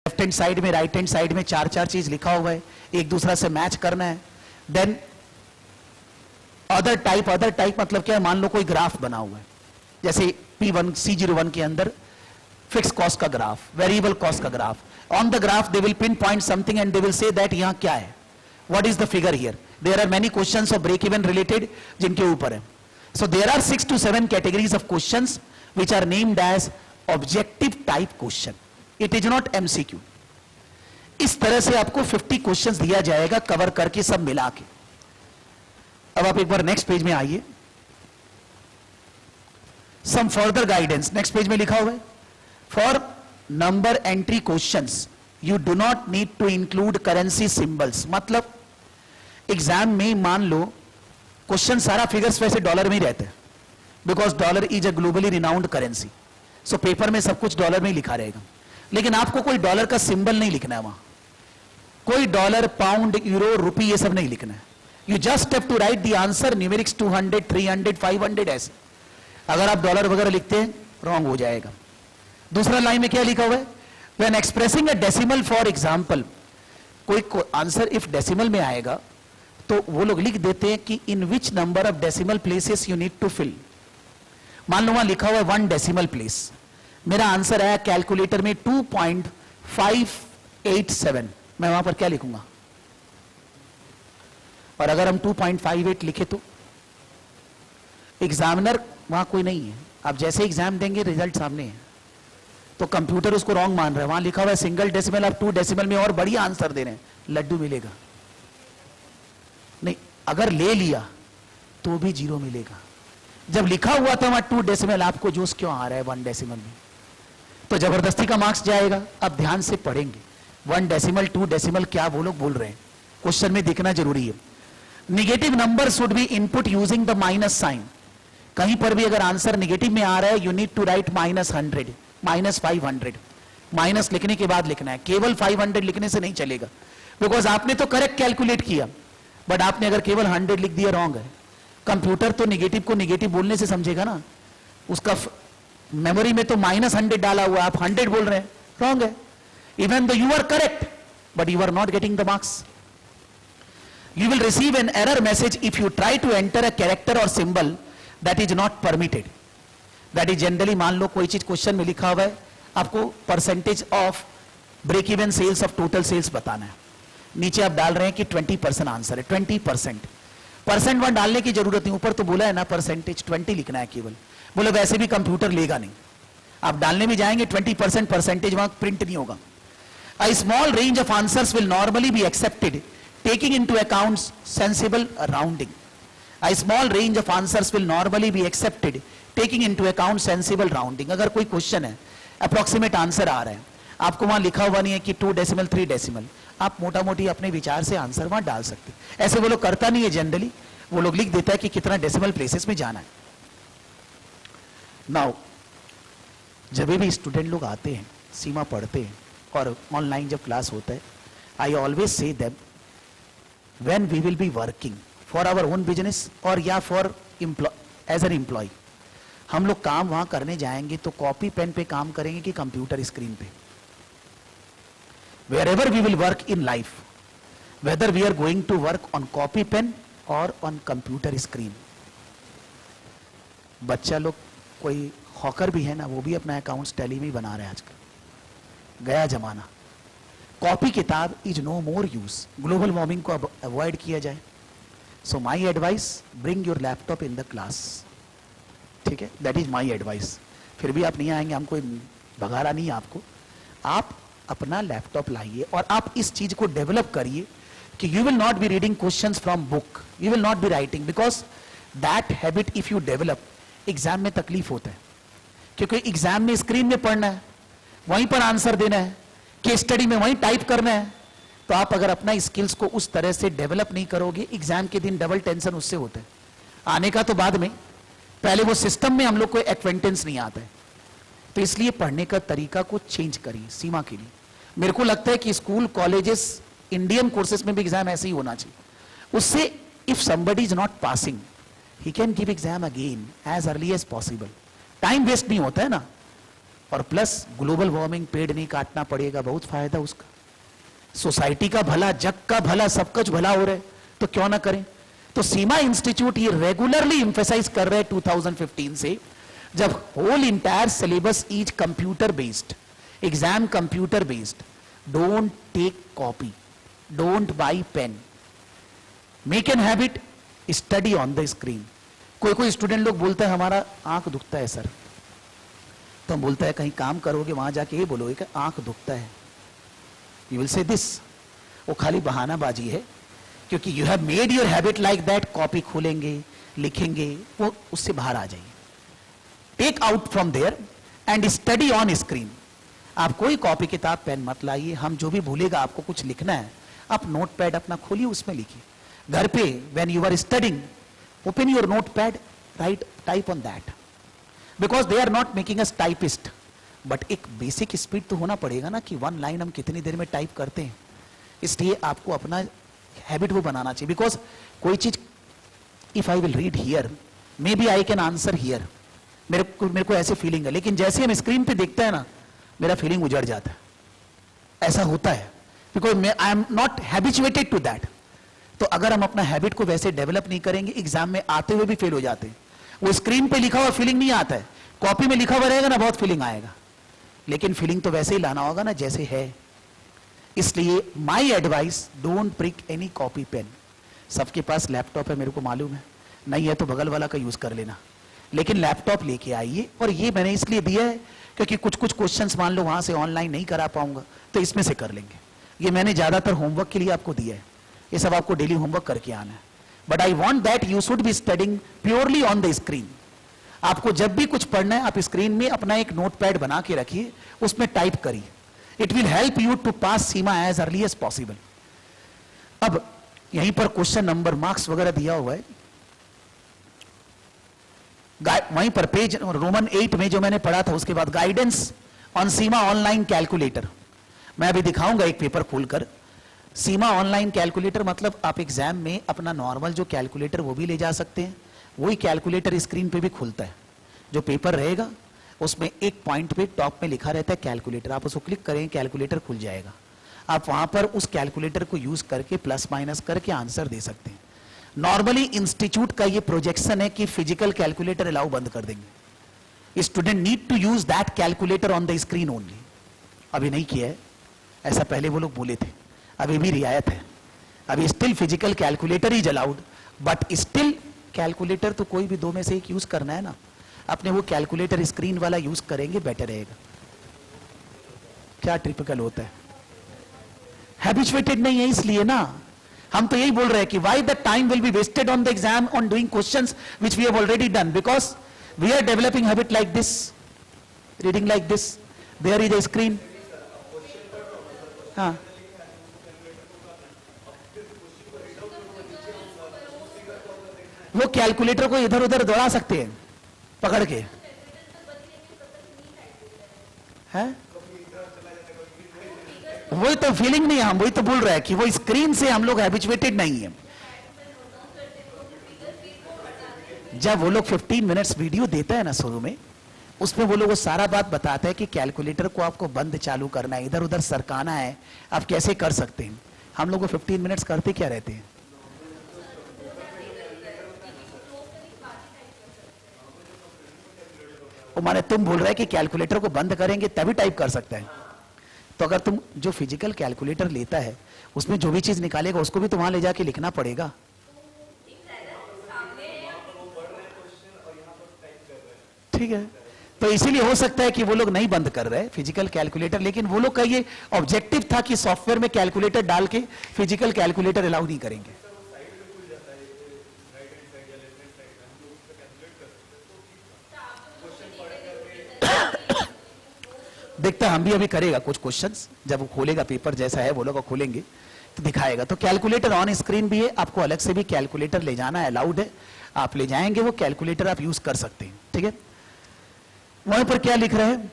Left hand side में right hand side में चार चार चीज लिखा हुआ है, एक दूसरा से मैच करना है। देन अदर टाइप मतलब क्या है, मान लो कोई ग्राफ बना हुआ है, जैसे P1 C01 के अंदर फिक्स कॉस्ट का ग्राफ, वेरिएबल कॉस्ट का graph. On the graph they will pinpoint something and they will say that यहां क्या है, what is the figure here. There are many questions of break even related जिनके ऊपर है। So there are 6 to 7 categories of questions which are named as objective type question, it is not MCQ। इस तरह से आपको 50 questions दिया जाएगा cover करके सब मिला के। अब आप एक बार नेक्स्ट पेज में आइए, some further guidance next page में लिखा हुआ है। For number entry questions you do not need to include currency symbols. मतलब एग्जाम में मान लो क्वेश्चन सारा फिगर्स वैसे डॉलर में ही रहते हैं, because dollar is a globally renowned currency. So paper में सब कुछ डॉलर में ही लिखा रहेगा, लेकिन आपको कोई डॉलर का सिंबल नहीं लिखना है, वहां कोई डॉलर, पाउंड, यूरो, रुपी ये सब नहीं लिखना है। You just have to write the answer numerics 200, 300, 500 ऐसे। अगर आप डॉलर वगैरह लिखते हैं रॉन्ग हो जाएगा। दूसरा लाइन में क्या लिखा हुआ है, when expressing a decimal for example, कोई आंसर इफ डेसिमल में आएगा तो वो लोग लिख देते हैं कि in which number of decimal places you need to fill. मान लो वहां लिखा हुआ है 1 डेसिमल प्लेस, मेरा आंसर आया कैलकुलेटर में 2.587, मैं वहां पर क्या लिखूंगा। और अगर हम 2.58 लिखे तो एग्जामिनर वहां कोई नहीं है, आप जैसे एग्जाम देंगे रिजल्ट सामने है, तो कंप्यूटर उसको रॉन्ग मान रहा है। वहां लिखा हुआ है सिंगल डेसिमल, आप 2 डेसिमल में और बढ़िया आंसर दे रहे हैं, लड्डू मिलेगा नहीं। अगर ले लिया तो भी 0 मिलेगा। जब लिखा हुआ था वहां 2 डेसिमल, आपको जोश क्यों आ रहा है 1 डेसिमल में, तो जबरदस्ती का मार्क्स जाएगा। अब ध्यान से पढ़ेंगे 1 डेसिमल 2 डेसिमल क्या वो लोग बोल रहे हैं, क्वेश्चन में दिखना जरूरी है। Negative number should be input using the minus sign. कहीं पर भी अगर आंसर नेगेटिव में आ रहा है, you need to write -100, -500, minus लिखने के बाद लिखना है। केवल 500 लिखने से नहीं चलेगा, बिकॉज आपने तो करेक्ट कैलकुलेट किया, बट आपने अगर केवल 100 लिख दिया रॉन्ग है। कंप्यूटर तो नेगेटिव को नेगेटिव बोलने से समझेगा ना, उसका मेमोरी में तो -100 डाला हुआ, आप 100 बोल रहे हैं, रॉन्ग है। Even though you are correct but you are not getting the marks. You will receive an error message if you try to enter a character or symbol that is not permitted. That is generally, मान लो कोई चीज question में लिखा हुआ है, आपको percentage of break even sales of total sales बताना है, नीचे आप डाल रहे हैं कि 20% आंसर है, 20%। परसेंट वहां डालने की जरूरत नहीं, ऊपर तो बोला है ना परसेंटेज 20 लिखना है केवल। बोले वैसे भी कंप्यूटर लेगा नहीं, आप डालने भी जाएंगे 20% परसेंटेज वहां प्रिंट नहीं होगा। A small range of answers will normally be accepted taking into account sensible rounding. A small range of answers will normally be accepted taking into account sensible rounding. अगर कोई क्वेश्चन है, approximate answer आ रहा है, आपको वहां लिखा हुआ नहीं है कि 2 डेसिमल 3 डेसिमल, आप मोटा मोटी अपने विचार से आंसर वहां डाल सकते। ऐसे वो लोग करता नहीं है जनरली, वो लोग लिख देता है कि कितना डेसिमल प्लेसेस में जाना है। नाउ जब भी स्टूडेंट लोग आते हैं, सीमा पढ़ते हैं और ऑनलाइन जब क्लास होता है, I always say them when we will be working for our own business और या for as an employee, हम लोग काम वहां करने जाएंगे तो कॉपी पेन पे काम करेंगे कि कंप्यूटर स्क्रीन पे। wherever we will work in life, whether we are going to work on copy pen or on computer screen। बच्चा लोग कोई हॉकर भी है ना, वो भी अपना अकाउंट्स टैली में ही बना रहे हैं आजकल, गया जमाना। कॉपी किताब is no more use, global warming को अवॉइड किया जाए। So my advice, bring your laptop in the class, ठीक है, दैट इज माई एडवाइस। फिर भी आप नहीं आएंगे, हमको भगाना नहीं है आपको, आप अपना लैपटॉप लाइए और आप इस चीज को डेवलप करिए कि you will not be reading questions from book, you will not be writing, because that habit if you develop, exam में तकलीफ होता है, क्योंकि एग्जाम में स्क्रीन में पढ़ना है, वहीं पर आंसर देना है, केस स्टडी में वहीं टाइप करना है। तो आप अगर अपना स्किल्स को उस तरह से डेवलप नहीं करोगे, एग्जाम के दिन डबल टेंशन उससे होता है। आने का तो बाद में, पहले वो सिस्टम में हम लोग को एक्वेंटेंस नहीं आता है, तो इसलिए पढ़ने का तरीका को चेंज करिए सीमा के लिए। मेरे को लगता है कि स्कूल, कॉलेजेस, इंडियन कोर्सेज में भी एग्जाम ऐसे ही होना चाहिए। उससे if somebody is not passing, he can give exam again as early as possible, time waste नहीं होता है ना। और प्लस ग्लोबल वार्मिंग, पेड़ नहीं काटना पड़ेगा, बहुत फायदा उसका। सोसाइटी का भला, जग का भला, सब कुछ भला हो रहा है, तो क्यों ना करें। तो सीमा इंस्टीट्यूट ये रेगुलरली इंफेसाइज कर रहे हैं 2015 से, जब whole entire syllabus is computer based, exam computer based, don't take copy, don't buy pen, make an habit, study on the screen. कोई कोई स्टूडेंट लोग बोलते हैं हमारा आंख दुखता है सर, तो हम बोलता है कहीं काम करोगे वहां जाके ये बोलोगे कि आंख दुखता है, यू विल से दिस। वो खाली बहानाबाजी है, क्योंकि you have made your habit like that. Copy खोलेंगे, लिखेंगे, वो उससे बाहर आ जाइए। Take out from there and study on screen. आप कोई कॉपी किताब पेन मत लाइए, हम जो भी भूलेगा आपको कुछ लिखना है, आप नोट पैड अपना खोलिए, उसमें लिखिए। घर पे when you are studying, open your notepad, right, type on that, because they are not making us typist, but एक बेसिक स्पीड तो होना पड़ेगा ना, कि वन लाइन हम कितनी देर में टाइप करते हैं। इसलिए आपको अपना हैबिट वो बनाना चाहिए। बिकॉज कोई चीज, if I will read here, maybe I can answer here, मेरे को ऐसे फीलिंग है, लेकिन जैसे हम स्क्रीन पे देखते हैं ना, मेरा फीलिंग उजड़ जाता है। ऐसा होता है, because I am not habituated to that. तो अगर हम अपना हैबिट को वैसे डेवलप नहीं करेंगे, एग्जाम में आते हुए भी फेल हो जाते हैं। वो स्क्रीन पे लिखा हुआ फीलिंग नहीं आता है, कॉपी में लिखा हुआ रहेगा ना, बहुत फीलिंग आएगा, लेकिन फीलिंग तो वैसे ही लाना होगा ना जैसे है। इसलिए my advice, don't prick any copy pen. सबके पास लैपटॉप है, मेरे को मालूम है, नहीं है तो बगल वाला का यूज कर लेना, लेकिन लैपटॉप लेके आइए। और ये मैंने इसलिए दिया है क्योंकि कुछ कुछ क्वेश्चंस मान लो वहां से ऑनलाइन नहीं करा पाऊंगा, तो इसमें से कर लेंगे। ये मैंने ज्यादातर होमवर्क के लिए आपको दिया है, ये सब आपको डेली होमवर्क करके आना है। But I want that you should be studying purely on the screen. आपको जब भी कुछ पढ़ना है, आप स्क्रीन में अपना एक नोटपैड बना के रखिए, उसमें टाइप करिए। It will help you to pass CIMA as early as possible. अब यहीं पर क्वेश्चन नंबर, मार्क्स वगैरह दिया हुआ है, वहीं पर पेज रोमन 8 में जो मैंने पढ़ा था, उसके बाद guidance on Seema online calculator. मैं अभी दिखाऊंगा एक पेपर खोलकर। सीमा ऑनलाइन कैलकुलेटर मतलब आप एग्जाम में अपना नॉर्मल जो कैलकुलेटर वो भी ले जा सकते हैं, वही कैलकुलेटर स्क्रीन पे भी खुलता है। जो पेपर रहेगा उसमें एक पॉइंट पे टॉप में लिखा रहता है कैलकुलेटर, आप उसको क्लिक करें, कैलकुलेटर खुल जाएगा। आप वहां पर उस कैलकुलेटर को यूज करके प्लस माइनस करके आंसर दे सकते हैं। नॉर्मली इंस्टीट्यूट का ये प्रोजेक्शन है कि फिजिकल कैलकुलेटर अलाउ बंद कर देंगे, student need to use that calculator on the screen only. अभी नहीं किया है ऐसा, पहले वो लोग बोले थे, अभी भी रियायत है, अभी still physical calculator is allowed, but still calculator तो कोई भी दो में से एक यूज करना है ना, अपने वो कैलकुलेटर स्क्रीन वाला यूज करेंगे, बेटर रहेगा। क्या टिपिकल होता है, हैबिचुएटेड नहीं है, इसलिए ना हम तो यही बोल रहे हैं कि why the time will be wasted on the exam on doing questions which we have already done, because we are developing habit like this, reading like this, there is a screen. हाँ, वो calculator को इधर उधर दौड़ा सकते हैं पकड़ के, है वही तो फीलिंग नहीं है, हम वही तो बोल रहे हैं कि वो स्क्रीन से हम लोग हैबिचुएटेड नहीं है। जब वो लोग 15 मिनट्स वीडियो देता है ना शुरू में, उसमें वो लोग वो सारा बात बताते हैं कि कैलकुलेटर को आपको बंद चालू करना है, इधर उधर सरकाना है, आप कैसे कर सकते हैं। हम लोग वो 15 मिनट्स करते क्या रहते हैं, वो माने तुम बोल रहे हैं कि कैलकुलेटर को बंद करेंगे तभी टाइप कर सकता है। तो अगर तुम जो फिजिकल कैलकुलेटर लेता है उसमें जो भी चीज निकालेगा उसको भी तो वहां ले जाके लिखना पड़ेगा। ठीक है, तो इसीलिए हो सकता है कि वो लोग नहीं बंद कर रहे फिजिकल कैलकुलेटर, लेकिन वो लोग का ये ऑब्जेक्टिव था कि सॉफ्टवेयर में कैलकुलेटर डाल के फिजिकल कैलकुलेटर अलाउ नहीं करेंगे। देखता हम भी अभी करेगा कुछ क्वेश्चंस, जब वो खोलेगा पेपर जैसा है वो लोग खोलेंगे तो दिखाएगा। तो कैलकुलेटर ऑन स्क्रीन भी है, आपको अलग से भी कैलकुलेटर ले जाना है, अलाउड है, आप ले जाएंगे, वो कैलकुलेटर आप यूज कर सकते हैं। ठीक है, वहां पर क्या लिख रहे हैं,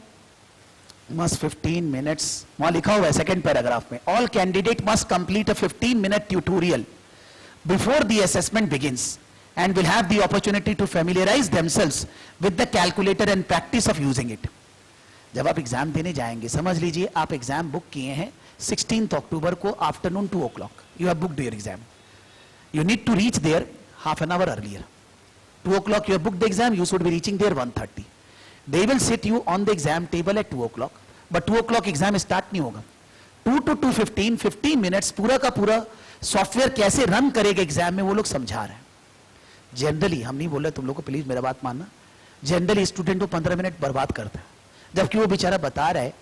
मस्ट 15 मिनट्स, वहां लिखा हुआ है सेकंड पैराग्राफ में, all candidate must complete a 15 minute tutorial before the assessment begins and will have the opportunity to familiarize themselves with the calculator and practice of using it. जब आप exam देने जाएंगे, समझ लीजिए आप एग्जाम बुक किए हैं 16 अक्टूबर को afternoon 2 o'clock, you have booked your exam, you need to reach there half an hour earlier. 2 o'clock you have booked the exam, you should be reaching there 1:30. They will sit you on the exam table at 2 o'clock, but 2 o'clock exam start नहीं होगा. 2 to 2:15, 15 minutes पूरा का पूरा software कैसे run करेगा exam में वो लोग समझा रहे हैं. जनरली हम नहीं बोल रहे, तुम लोग को प्लीज मेरा बात मानना, जनरली स्टूडेंट को 15 मिनट बर्बाद करता है, जबकि वो बेचारा बता रहा है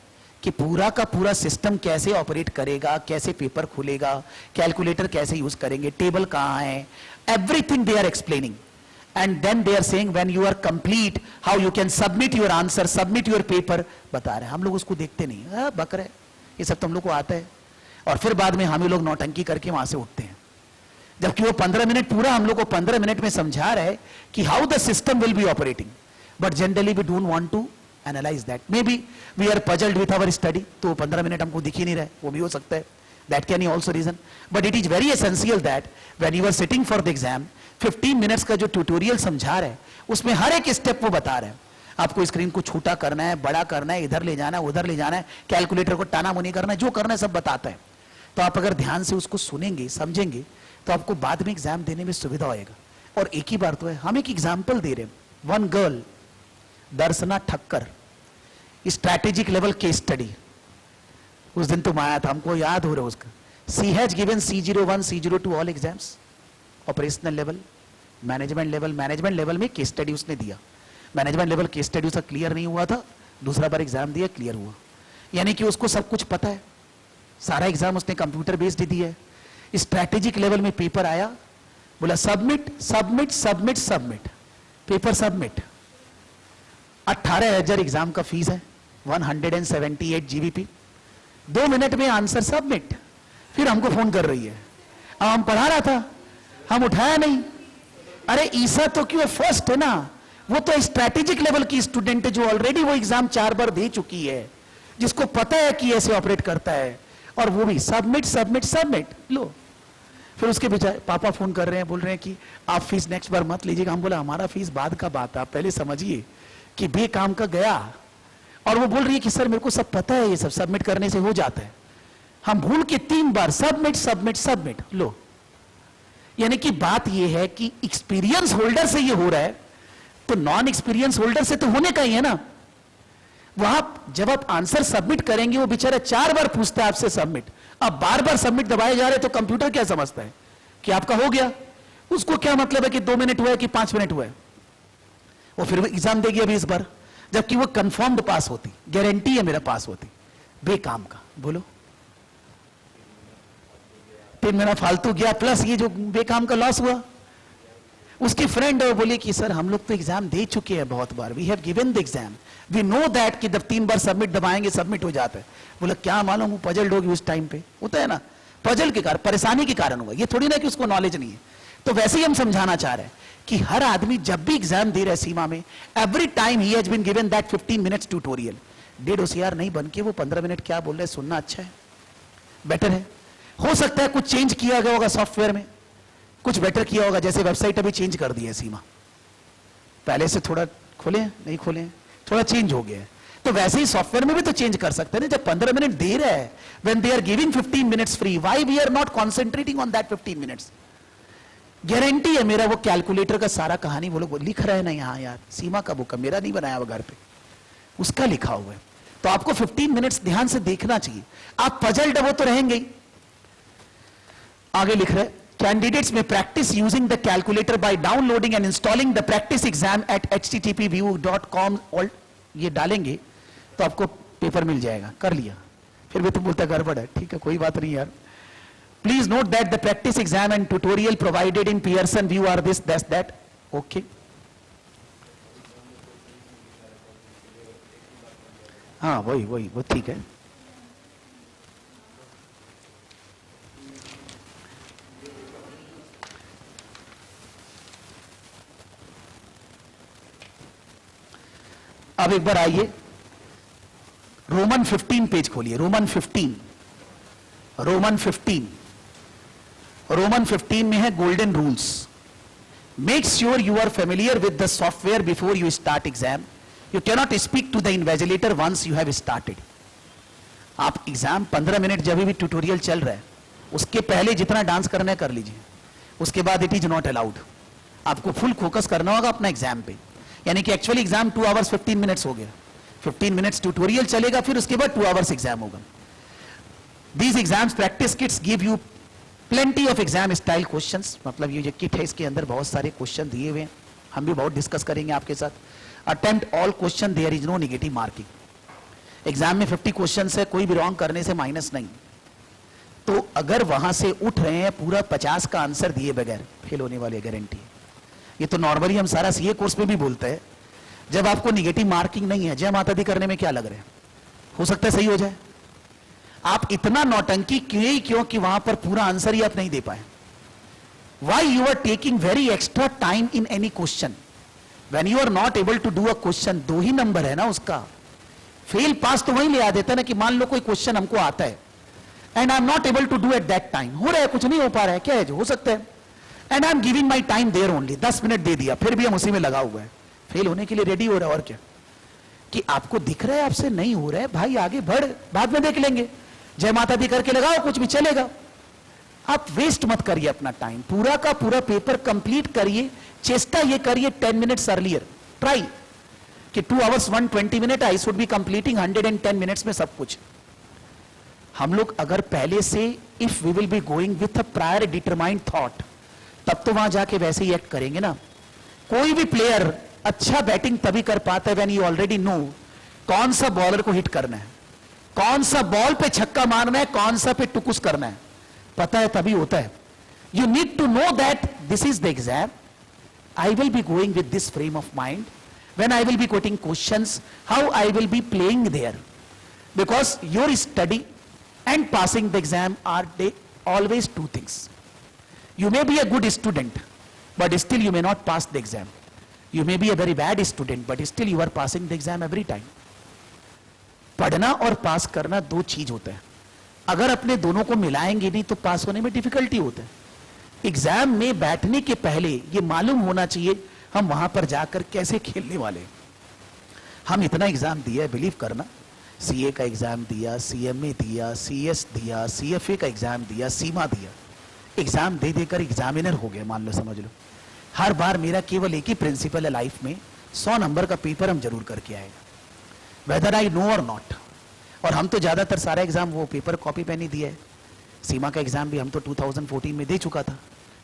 कि पूरा का पूरा सिस्टम कैसे ऑपरेट करेगा, कैसे पेपर खुलेगा, कैलकुलेटर कैसे यूज करेंगे, टेबल कहाँ है, everything they are explaining. And then they are saying when you are complete, how you can submit your answer, submit your paper, बता रहे हैं. हम लोग उसको देखते नहीं, बक रहे, ये सब तो हम लोग को आता है. और फिर बाद में हम लोग नौटंकी करके वहां से उठते हैं, जबकि वो 15 मिनट पूरा हम लोग को 15 मिनट में समझा रहा है कि how the system will be operating. But generally we don't want to analyse that. Maybe we are puzzled with our study, तो 15 मिनट हमको दिख ही नहीं रहा, वो भी हो सकता है. That can be also reason, but it is very essential that when you are sitting for the exam, 15 minutes का जो ट्यूटोरियल समझा रहे हैं उसमें हर एक स्टेप वो बता रहे हैं. आपको स्क्रीन को छोटा करना है, बड़ा करना है, इधर ले जाना है, उधर ले जाना है, कैलकुलेटर को टाना मुनी करना है, जो करना है सब बताता है. तो आप अगर ध्यान से उसको सुनेंगे, समझेंगे, तो आपको बाद में एग्जाम देने में सुविधा होएगा. और एक ही बार तो है, हम एक एग्जाम्पल दे रहे हैं. One girl, Darshana Thakkar, strategic level case study. उस दिन तुम आया था, हमको याद हो रहा है उसका. She has given C01, C02 all exams, operational level, management level. Management level में केस स्टडी उसने दिया. मैनेजमेंट लेवल केस स्टडी उसका क्लियर नहीं हुआ था, दूसरा बार एग्जाम दिया, क्लियर हुआ. यानी कि उसको सब कुछ पता है, सारा एग्जाम उसने कंप्यूटर बेस्ड दिया है. स्ट्रैटेजिक लेवल में पेपर आया, बोला submit submit submit submit, paper submit. 18,000 exam का फीस है, 178 GBP. 2 मिनट में आंसर सबमिट. फिर हमको फोन कर रही है, अब हम पढ़ा रहा था, हम उठाया नहीं. अरे ईसा तो क्यों फर्स्ट है ना, वो तो स्ट्रैटेजिक लेवल की स्टूडेंट है जो ऑलरेडी वो एग्जाम 4 बार दे चुकी है, जिसको पता है कि ऐसे ऑपरेट करता है, और वो भी सबमिट सबमिट सबमिट. लो, फिर उसके बेचारे पापा फोन कर रहे हैं, बोल रहे हैं कि आप फीस नेक्स्ट बार मत लीजिएगा. हम बोला हमारा फीस बाद का बात है, आप पहले समझिए कि बेकाम का गया. और वो बोल रही है कि सर मेरे को सब पता है, ये सब सबमिट करने से हो जाता है. हम भूल के 3 बार सबमिट सबमिट सबमिट. लो, यानी कि बात ये है कि एक्सपीरियंस होल्डर से ये हो रहा है, तो नॉन एक्सपीरियंस होल्डर से तो होने का ही है ना. वहां जब आप आंसर सबमिट करेंगे, वो बेचारा 4 बार पूछता है आपसे सबमिट. अब बार बार सबमिट दबाए जा रहे, तो कंप्यूटर क्या समझता है कि आपका हो गया. उसको क्या मतलब है कि 2 मिनट हुआ है कि 5 मिनट हुआ है. वो फिर एग्जाम देगी अभी इस बार, जबकि वो कंफर्म्ड पास होती, गारंटी है मेरा पास होती. बेकाम का, बोलो 3 महीना फालतू गया, प्लस ये जो बेकाम का लॉस हुआ. उसकी फ्रेंड है, बोली कि सर हम लोग तो एग्जाम दे चुके हैं बहुत बार, we have given the exam, we know that कि जब 3 बार सबमिट दबाएंगे सबमिट हो जाता है. बोला क्या मालूम वो पजल्ड होगी उस टाइम पे. होता है ना, पजल के कारण, परेशानी के कारण हुआ. ये थोड़ी ना कि उसको नॉलेज नहीं है. तो वैसे ही हम समझाना चाह रहे हैं कि हर आदमी जब भी एग्जाम दे रहा है सीमा में, every time he has been given that 15 minutes tutorial. 1.5 होशियार नहीं बन के वो 15 मिनट क्या बोल रहे हैं सुनना अच्छा है, बेटर है. हो सकता है कुछ चेंज किया गया होगा सॉफ्टवेयर में, कुछ बेटर किया होगा. जैसे वेबसाइट अभी चेंज कर दी है सीमा, पहले से थोड़ा खोले नहीं खोले, थोड़ा चेंज हो गया है. तो वैसे ही सॉफ्टवेयर में भी तो चेंज कर सकते हैं ना. जब 15 मिनट दे रहा है, when they are giving 15 minutes free, why we are not concentrating on that 15 minutes. Guarantee है मेरा वो कैलकुलेटर का सारा कहानी वो लोग लिख रहे हैं ना यहाँ. यार सीमा का बुक है, मेरा नहीं बनाया हुआ घर पे, उसका लिखा हुआ है. तो आपको 15 मिनट्स ध्यान से देखना चाहिए. आप पजल्ड वो तो रहेंगे ही. आगे लिख रहे कैंडिडेट्स में practice using the calculator by downloading and installing the practice exam at http://view.com. ये डालेंगे तो आपको पेपर मिल जाएगा. कर लिया, फिर भी तुम बोलता गड़बड़ है. ठीक है, कोई बात नहीं यार. Please note that the practice exam and tutorial provided in Pearson VUE are this, that. Okay. हाँ वही वो ठीक है. अब एक बार आइए, रोमन 15 पेज खोलिए. रोमन 15 में है golden rules. Make sure you are familiar with the software before you start exam. You cannot speak to the invigilator once you have started. आप एग्जाम 15 मिनट जब भी ट्यूटोरियल चल रहा है उसके पहले जितना डांस करना है कर लीजिए, उसके बाद इट इज नॉट अलाउड। आपको फुल फोकस करना होगा अपना एग्जाम पे, यानी कि एक्चुअली एग्जाम 2 आवर्स 15 मिनट्स हो गया, 15 मिनट्स ट्यूटोरियल चलेगा, फिर उसके बाद 2 आवर्स एग्जाम होगा। These exams practice kits give you plenty of exam style questions, मतलब ये जो किट है इसके अंदर बहुत सारे क्वेश्चन दिए हुए हैं, हम भी बहुत डिस्कस करेंगे आपके साथ। Attempt all question, there is no negative marking. Exam में 50 क्वेश्चन है, कोई भी रॉन्ग करने से माइनस नहीं। तो अगर वहां से उठ रहे हैं पूरा 50 का आंसर दिए बगैर, फेल होने वाली गारंटी है। ये तो नॉर्मली हम सारा सीए कोर्स में भी बोलते हैं, जब आपको नेगेटिव मार्किंग नहीं है, जय माता दी करने में क्या लग रहा है, हो सकता है सही हो जाए। आप इतना नौटंकी क्यों कि वहां पर पूरा आंसर ही आप नहीं दे पाए। Why you are taking very extra time in any question when you are not able to do a question. 2 ही नंबर है ना उसका, फेल पास तो वही ले आ देता है ना, कि मान लो कोई क्वेश्चन हमको आता है and I am not able to do at that time, हो रहा है कुछ नहीं हो पा रहा है, क्या है जो हो सकता है, and I am giving my time there only, 10 minute दे दिया, फिर भी हम उसी में लगा हुआ है, फेल होने के लिए रेडी हो रहा है। और क्या कि आपको दिख रहा है आपसे नहीं हो रहा है, भाई आगे बढ़, बाद में देख लेंगे, जय माता दी करके लगाओ, कुछ भी चलेगा। आप वेस्ट मत करिए अपना टाइम, पूरा का पूरा पेपर कंप्लीट करिए। चेष्टा ये करिए 10 मिनट्स अर्लियर, ट्राई कि 2 hours 120 minute I should be completing 110 minutes में सब कुछ। हम लोग अगर पहले से if we will be going with a prior determined thought, तब तो वहां जाके वैसे ही एक्ट करेंगे ना। कोई भी प्लेयर अच्छा बैटिंग तभी कर पाता है व्हेन यू ऑलरेडी नो कौन सा बॉलर को हिट करना है, कौन सा बॉल पे छक्का मारना है, कौन सा पे टुकुस करना है, पता है तभी होता है। You need to know that this is the exam, I will be going with this frame of mind when I will be quoting questions, how I will be playing there, because your study and passing the exam are always 2 things. You may be a good student, but still you may not pass the exam. You may be a very bad student, but still you are passing the exam every time. पढ़ना और पास करना 2 चीज होता है, अगर अपने दोनों को मिलाएंगे नहीं तो पास होने में डिफिकल्टी होता है। एग्जाम में बैठने के पहले ये मालूम होना चाहिए हम वहां पर जाकर कैसे खेलने वाले। हम इतना एग्जाम दिया है, बिलीव करना, सीए का एग्जाम दिया, सीएमए दिया, सीएस दिया, सीएफए का एग्जाम दिया, सीमा दिया, एग्जाम दे देकर एग्जामिनर हो गए, मान लो, समझ लो। हर बार मेरा केवल एक ही प्रिंसिपल है लाइफ में, 100 नंबर का पेपर हम जरूर करके आएगा, वेदर आई नो और नॉट। और हम तो ज्यादातर सारा एग्जाम वो पेपर कॉपी पे नहीं दिया है। सीमा का एग्जाम भी हम तो 2014 में दे चुका था,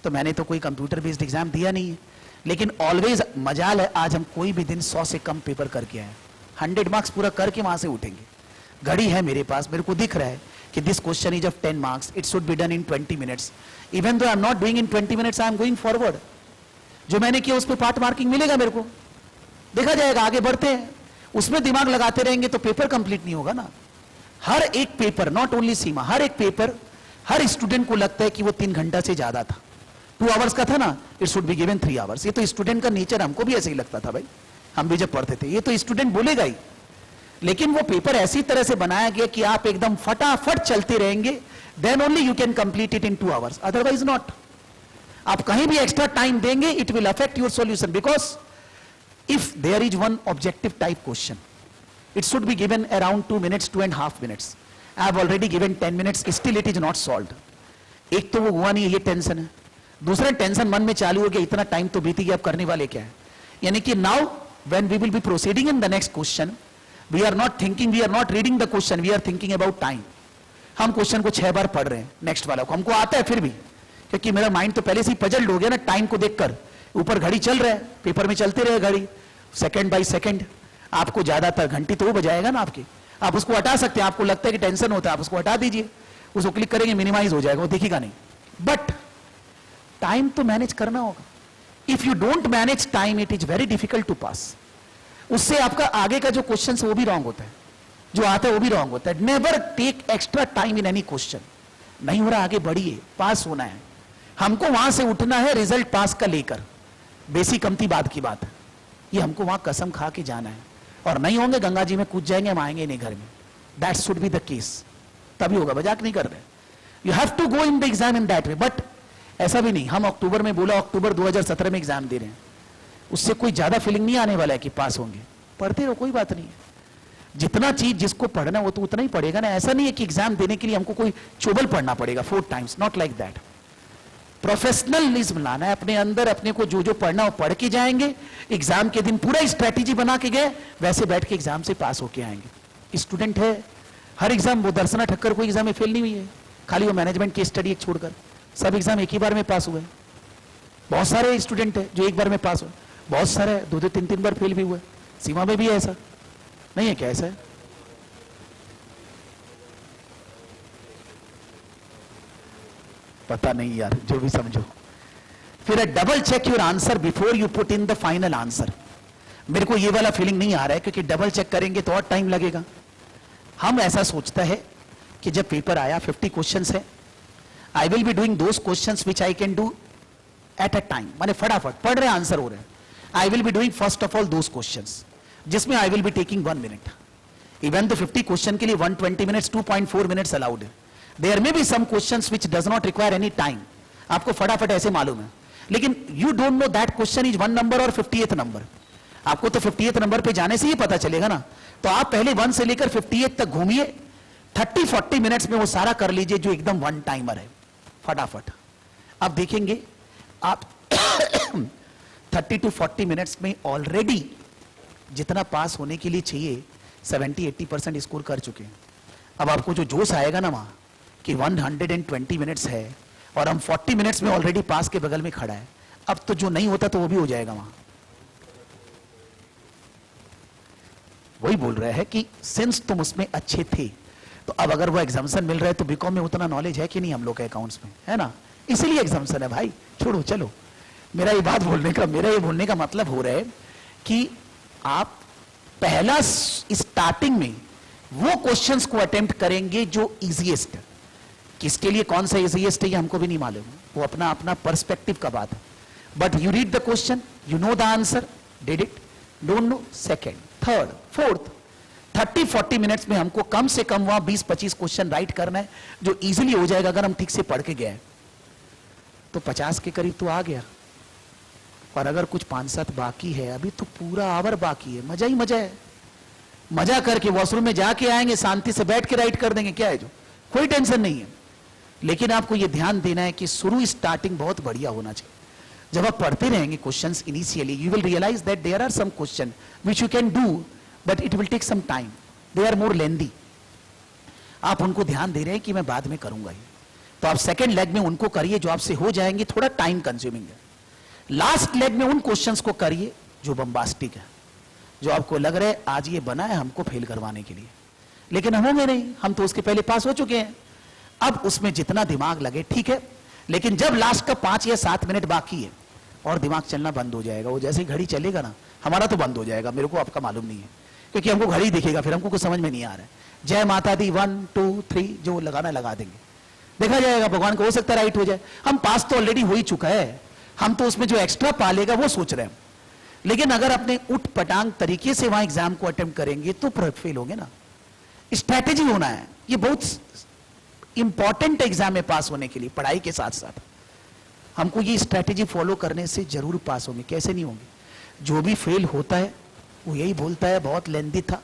तो मैंने तो कोई कंप्यूटर बेस्ड एग्जाम दिया नहीं है। लेकिन ऑलवेज मजाल है, आज हम कोई भी दिन 100 से कम पेपर करके आए, 100 मार्क्स पूरा करके वहां से उठेंगे। घड़ी है मेरे पास, मेरे को दिख रहा है कि this question is of 10 marks, it should be done in 20 minutes, even though I am not doing in 20 minutes, I am going forward. जो मैंने किया उस पर पार्ट मार्किंग मिलेगा मेरे को, देखा जाएगा, आगे बढ़ते हैं। उसमें दिमाग लगाते रहेंगे तो पेपर कंप्लीट नहीं होगा ना। हर एक पेपर, नॉट ओनली सीमा, हर एक पेपर हर स्टूडेंट को लगता है कि वो 3 घंटा से ज्यादा था। 2 आवर्स का था ना, it should be given 3 hours. ये तो स्टूडेंट का नेचर, हमको भी ऐसे ही लगता था भाई, हम भी जब पढ़ते थे, ये तो स्टूडेंट बोलेगा ही। लेकिन वो पेपर ऐसी तरह से बनाया गया कि आप एकदम फटाफट चलते रहेंगे, then only you can complete it in 2 hours, otherwise not. आप कहीं भी एक्स्ट्रा टाइम देंगे, it will affect your solution, because if there is one objective type question, it should be given around 2 minutes, 2.5 minutes. I have already given 10 minutes, still it is not solved. एक तो वो हुआ नहीं, ये tension है। दूसरा tension मन में चालू हो गया, इतना टाइम तो बीती गया, अब करने वाले क्या है। यानी कि now when we will be proceeding in the next question, we are not thinking, we are not reading the question, we are thinking about time. हम क्वेश्चन को 6 बार पढ़ रहे हैं, नेक्स्ट वाला को हमको आता है फिर भी, क्योंकि मेरा माइंड तो पहले से ही पजल्ड हो गया ना, टाइम को देखकर। ऊपर घड़ी चल रहा है, पेपर में चलते रहे घड़ी, सेकंड बाय सेकंड। आपको ज्यादातर घंटी तो वो बजाएगा ना आपकी, आप उसको हटा सकते हैं। आपको लगता है कि टेंशन होता है, आप उसको हटा दीजिए, उसको क्लिक करेंगे, मिनिमाइज हो जाएगा, वो दिखेगा नहीं। बट टाइम तो मैनेज करना होगा। If you don't manage time, it is very difficult to pass. उससे आपका आगे का जो क्वेश्चन है वो भी रॉन्ग होता है, जो आता है वो भी रॉन्ग होता है। Never take extra time in any question. नहीं हो रहा, आगे बढ़िए, पास होना है हमको, वहां से उठना है रिजल्ट पास का लेकर। बेसिक कमती बात की बात है, ये हमको वहां कसम खा के जाना है। और नहीं होंगे गंगा जी में कूद जाएंगे, हम आएंगे नहीं घर में। That should be the case, तभी होगा, मजाक नहीं कर रहे। You have to go in the exam in that way. But ऐसा भी नहीं, हम अक्टूबर में बोला, अक्टूबर 2017 में एग्जाम दे रहे हैं, उससे कोई ज्यादा फीलिंग नहीं आने वाला है कि पास होंगे। पढ़ते रहो, कोई बात नहीं है। जितना चीज जिसको पढ़ना वो तो उतना ही पढ़ेगा ना। ऐसा नहीं है कि एग्जाम देने के लिए हमको कोई चोबल पढ़ना पड़ेगा 4 times, not like that. Professionalism लाना है अपने अंदर, अपने को जो जो पढ़ना हो पढ़ के जाएंगे, एग्जाम के दिन पूरा स्ट्रेटेजी बना के गए, वैसे बैठ के एग्जाम से पास होके आएंगे। स्टूडेंट है हर एग्जाम, वो दर्शना ठक्कर कोई एग्जाम में फेल नहीं हुई है, खाली वो मैनेजमेंट की स्टडी एक छोड़कर सब एग्जाम एक ही बार में पास हुए। बहुत सारे स्टूडेंट है जो एक बार में पास हुए, बहुत सारे 2-2 3-3 बार फेल भी हुए। सीमा में भी है ऐसा नहीं है क्या? ऐसा है? पता नहीं यार, जो भी समझो। फिर double check your answer before you put in the final answer. मेरे को ये वाला फीलिंग नहीं आ रहा है, क्योंकि डबल चेक करेंगे तो और टाइम लगेगा। हम ऐसा सोचता है कि जब पेपर आया 50 क्वेश्चंस है, I will be doing those questions which I can do at a time, माने फटाफट पढ़ रहे हैं आंसर हो रहे हैं। I will be doing first of all those questions जिसमें I will be taking 1 minute. Even तो 50 क्वेश्चन के लिए 120 मिनट्स 2.4 मिनट्स अलाउड है। There may be some questions which does not require any time, आपको फटाफट ऐसे मालूम है, लेकिन you don't know that question is 1 number और 50th नंबर। आपको तो 50th नंबर पे जाने से ही पता चलेगा ना। तो आप पहले 1 से लेकर 50th तक घूमिए, 30-40 मिनट्स में वो सारा कर लीजिए जो एकदम 1 टाइमर है, फटाफट। अब देखेंगे आप 30 to 40 मिनट्स में ऑलरेडी जितना पास होने के लिए चाहिए 70-80% स्कोर कर चुके हैं। अब आपको जो जोश आएगा ना वहां कि 120 मिनट्स है और हम 40 मिनट्स में ऑलरेडी पास के बगल में खड़ा है, अब तो जो नहीं होता तो वो भी हो जाएगा वहां। वही बोल रहा है कि सिंस तुम उसमें अच्छे थे, तो अब अगर वो एग्जाम्शन मिल रहा है तो बीकॉम में उतना नॉलेज है कि नहीं हम लोग के अकाउंट्स में, है ना? इसीलिए एग्जाम्शन है भाई, छोड़ो चलो। मेरा ये बोलने का मतलब हो रहा है कि आप पहला स्टार्टिंग में वो क्वेश्चंस को अटेम्प्ट करेंगे जो इजीएस्ट। किसके लिए कौन सा इजीएस्ट है ये हमको भी नहीं मालूम, वो अपना अपना पर्सपेक्टिव का बात है। But you read the question, you know the answer, did it, don't know, second, third, fourth, 30-40 minutes में हमको कम से कम वहां 20-25 क्वेश्चन राइट करना है जो इजीली हो जाएगा अगर हम ठीक से पढ़ के गए तो 50 के करीब तो आ गया। और अगर कुछ 5-7 बाकी है, अभी तो पूरा आवर बाकी है, मजा ही मजा है। मजा करके वॉशरूम में जाके आएंगे, शांति से बैठ के राइट कर देंगे, क्या है जो, कोई टेंशन नहीं है। लेकिन आपको यह ध्यान देना है कि शुरू स्टार्टिंग बहुत बढ़िया होना चाहिए। जब आप पढ़ते रहेंगे questions initially, you will realize that there are some question which you can do but it will take some time, they are more lengthy. आप उनको ध्यान दे रहे हैं कि मैं बाद में करूंगा ये, तो आप सेकेंड लेग में उनको करिए जो आपसे हो जाएंगे, थोड़ा टाइम कंज्यूमिंग है। लास्ट लेग में उन क्वेश्चंस को करिए जो बम्बास्टिक है, जो आपको लग रहा है आज ये बना है हमको फेल करवाने के लिए, लेकिन हम होंगे नहीं, हम तो उसके पहले पास हो चुके हैं। अब उसमें जितना दिमाग लगे ठीक है, लेकिन जब लास्ट का 5 या 7 मिनट बाकी है और दिमाग चलना बंद हो जाएगा, वो जैसे ही घड़ी चलेगा ना, हमारा तो बंद हो जाएगा, मेरे को आपका मालूम नहीं है, क्योंकि हमको घड़ी दिखेगा, फिर हमको कुछ समझ में नहीं आ रहा है। जय माता दी 1 2 3 जो लगाना लगा देंगे, देखा जाएगा, भगवान को हो सकता है राइट हो जाए। हम पास तो ऑलरेडी हो ही चुका है, हम तो उसमें जो एक्स्ट्रा पालेगा वो सोच रहे हैं। लेकिन अगर अपने उठ पटांग तरीके से वहां एग्जाम को अटेम्प्ट करेंगे तो फेल होंगे ना। स्ट्रैटेजी होना है, ये बहुत इंपॉर्टेंट एग्जाम में पास होने के लिए। पढ़ाई के साथ साथ हमको ये स्ट्रैटेजी फॉलो करने से जरूर पास होंगे, कैसे नहीं होंगे। जो भी फेल होता है वो यही बोलता है बहुत लेंदी था,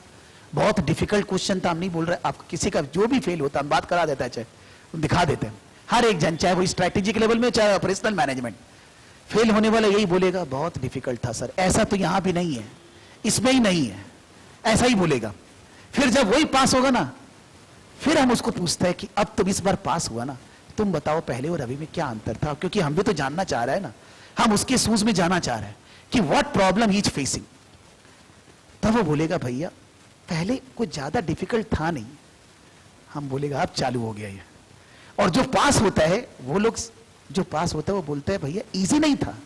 बहुत डिफिकल्ट क्वेश्चन था। हम नहीं बोल रहे, आप किसी का जो भी फेल होता है हम बात करा देता है, चाहे दिखा देते हैं, हर एक जन, चाहे वो स्ट्रैटेजिक लेवल में चाहे ऑपरेशनल मैनेजमेंट, फेल होने वाला यही बोलेगा बहुत डिफिकल्ट था सर। ऐसा तो यहां भी नहीं है, इसमें ही नहीं है, ऐसा ही बोलेगा। फिर जब वही पास होगा ना, फिर हम उसको पूछते हैं कि अब तुम इस बार पास हुआ ना, तुम बताओ पहले और अभी में क्या अंतर था, क्योंकि हम भी तो जानना चाह रहे हैं ना, हम उसके शूज में जाना चाह रहे हैं कि what problem he is facing. तब वो बोलेगा भैया पहले कुछ ज्यादा डिफिकल्ट था नहीं, हम बोलेगा अब चालू हो गया ये। और जो पास होता है वो लोग, जो पास होता है वो बोलते हैं भैया इजी नहीं था,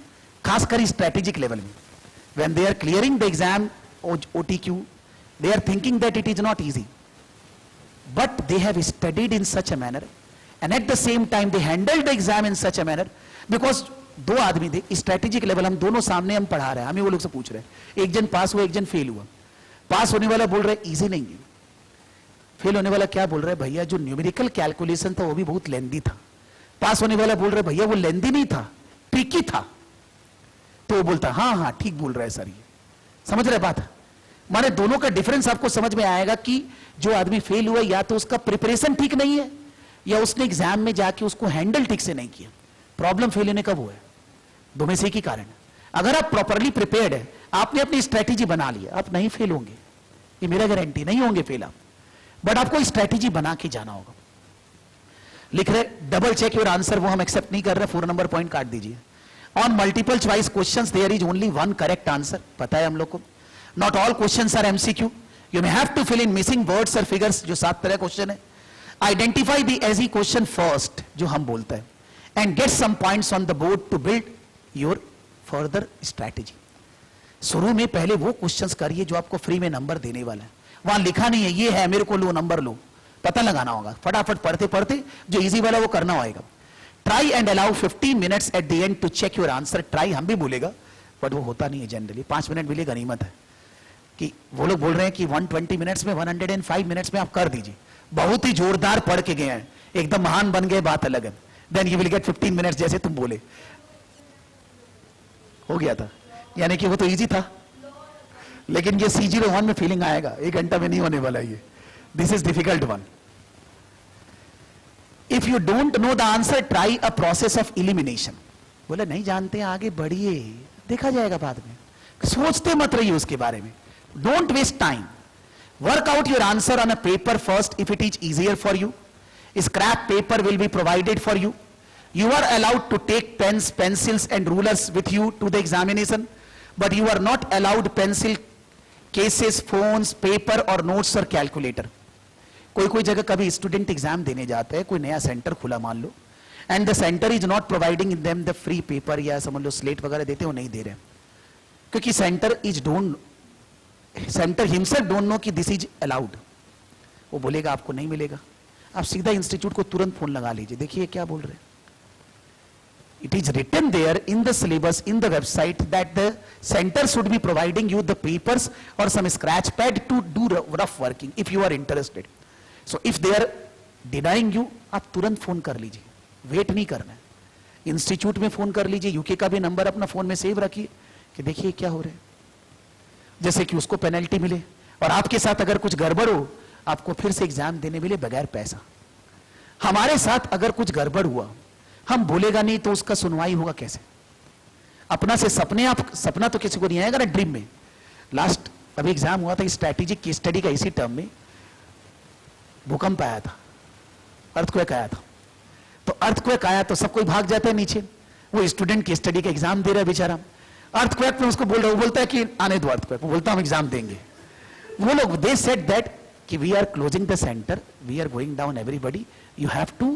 खासकर स्ट्रेटेजिक लेवल में। When they are clearing the exam OTQ, they are thinking that it is not easy, but they have studied in such a manner and at the same time they handled the exam in such a manner, because दो आदमी थे strategic level, हम दोनों सामने हम पढ़ा रहे हैं, हमें वो लोग से पूछ रहे हैं, एक जन पास हुआ एक जन फेल हुआ। पास होने वाला बोल रहा है इजी नहीं है, फेल होने वाला क्या बोल रहा है भैया जो न्यूमेरिकल कैलकुलेशन था वो भी बहुत लेंदी था। पास होने वाला बोल रहा है भैया वो लेंदी नहीं था, ट्रिकी था। तो वो बोलता हाँ हाँ ठीक बोल रहा है सर, ये समझ रहे बात। माने दोनों का डिफरेंस आपको समझ में आएगा कि जो आदमी फेल हुआ या तो उसका प्रिपरेशन ठीक नहीं है या उसने एग्जाम में जाके उसको हैंडल ठीक से नहीं किया। प्रॉब्लम फेल होने कब हुआ है? दो में से एक ही कारण है। अगर आप प्रॉपरली प्रिपेयर्ड है, आपने अपनी स्ट्रैटेजी बना लिया, आप नहीं फेल होंगे, ये मेरा गारंटी, नहीं होंगे फेल आप, बट आपको स्ट्रैटेजी बना के जाना होगा। लिख रहे डबल चेक योर आंसर, वो हम एक्सेप्ट नहीं कर रहे, 4 नंबर पॉइंट काट दीजिए। On multiple choice questions there is only one correct answer, पता है हम लोग को। Not all questions are MCQ, you may have to fill in missing words और फिगर्स, जो 7 तरह क्वेश्चन है। Identify the easy question first, जो हम बोलते हैं, and get some points on the board to build your further strategy. शुरू में पहले वो क्वेश्चंस करिए जो आपको फ्री में नंबर देने वाला है। वहां लिखा नहीं है ये है मेरे को लो नंबर लो, पता लगाना होगा, फटाफट पढ़ते पढ़ते जो इजी वाला वो करना होगा। Try and allow 15 minutes at the end to check your answer. Try हम भी बोलेगा, बट वो होता नहीं है जनरली। 5 मिनट मिले गनीमत है कि वो लोग बोल रहे हैं कि 120 मिनट्स में, 105 मिनट्स में आप कर दीजिए, बहुत ही जोरदार पढ़ के गए हैं, एकदम महान बन गए, बात अलग है। Then you will get 15 minutes, जैसे तुम बोले हो गया था, यानी कि वो तो इजी था, लेकिन ये C01 में फीलिंग आएगा, 1 घंटा में नहीं होने वाला ये। This is difficult one. If you don't know the answer, try a process of elimination. बोले नहीं जानते, आगे बढ़िए, देखा जाएगा बाद में, सोचते मत रहिए उसके बारे में। Don't waste time, work out your answer on a paper first if it is easier for you. Scrap paper will be provided for you. You are allowed to take pens, pencils and rulers with you to the examination, but you are not allowed pencil cases, phones, paper or notes or calculator. कोई जगह कभी student exam देने जाते हैं, कोई नया centre खुला मान लो, and the centre is not providing them the free paper, या समझ लो स्लेट वगैरह देते हो, नहीं दे रहे, क्योंकि सेंटर हिमसेल्फ डोंट नो कि दिस इज अलाउड। वो बोलेगा आपको नहीं मिलेगा, आप सीधा इंस्टीट्यूट को तुरंत फोन लगा लीजिए, देखिए क्या बोल रहे हैं। It is written there in the syllabus, in the website, that the center should be providing you the papers or some scratch pad to do rough working if you are interested. So if they are denying you, आप तुरंत phone कर लीजिए, wait नहीं करना है। Institute में phone कर लीजिए, यूके का भी नंबर अपना फोन में सेव रखिए कि देखिए क्या हो रहा है, जैसे कि उसको पेनल्टी मिले, और आपके साथ अगर कुछ गड़बड़ हो, आपको फिर से एग्जाम देने मिले बगैर पैसा। हमारे साथ अगर कुछ गड़बड़ हुआ, हम बोलेगा नहीं तो उसका सुनवाई होगा कैसे? अपना से सपना तो किसी को नहीं आएगा ना ड्रीम में। लास्ट अभी एग्जाम हुआ था स्ट्रैटेजिक केस स्टडी का, इसी टर्म में भूकंप आया था, अर्थक्वेक आया था, तो अर्थक्वेक आया तो सब कोई भाग जाता है नीचे। वो स्टूडेंट केस स्टडी का एग्जाम दे रहा है बेचारा, अर्थक्वेक में उसको बोल रहा है, वो बोलता है कि आने दो अर्थक्वेक, वो बोलता हम एग्जाम देंगे। वो लोग दे सेड दैट कि we are closing the centre, we are going down everybody, you have to,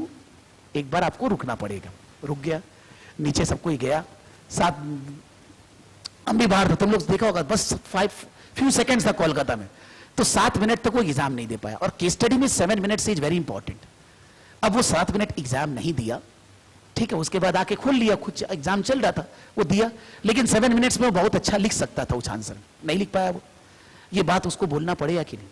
एक बार आपको रुकना पड़ेगा। रुक गया, नीचे सब कोई गया, साथ हम भी बाहर था, तुम लोग देखा होगा, बस फ्यू सेकंड्स था कोलकाता में, तो 7 मिनट तक वो एग्जाम नहीं दे पाया। और केस स्टडी में 7 मिनट इज वेरी इंपॉर्टेंट। अब वो 7 मिनट एग्जाम नहीं दिया, ठीक है, उसके बाद आके खोल लिया, खुद एग्जाम चल रहा था, वो दिया, लेकिन 7 मिनट्स में वो बहुत अच्छा लिख सकता था, उस आंसर नहीं लिख पाया वो। ये बात उसको बोलना पड़ेगा कि नहीं?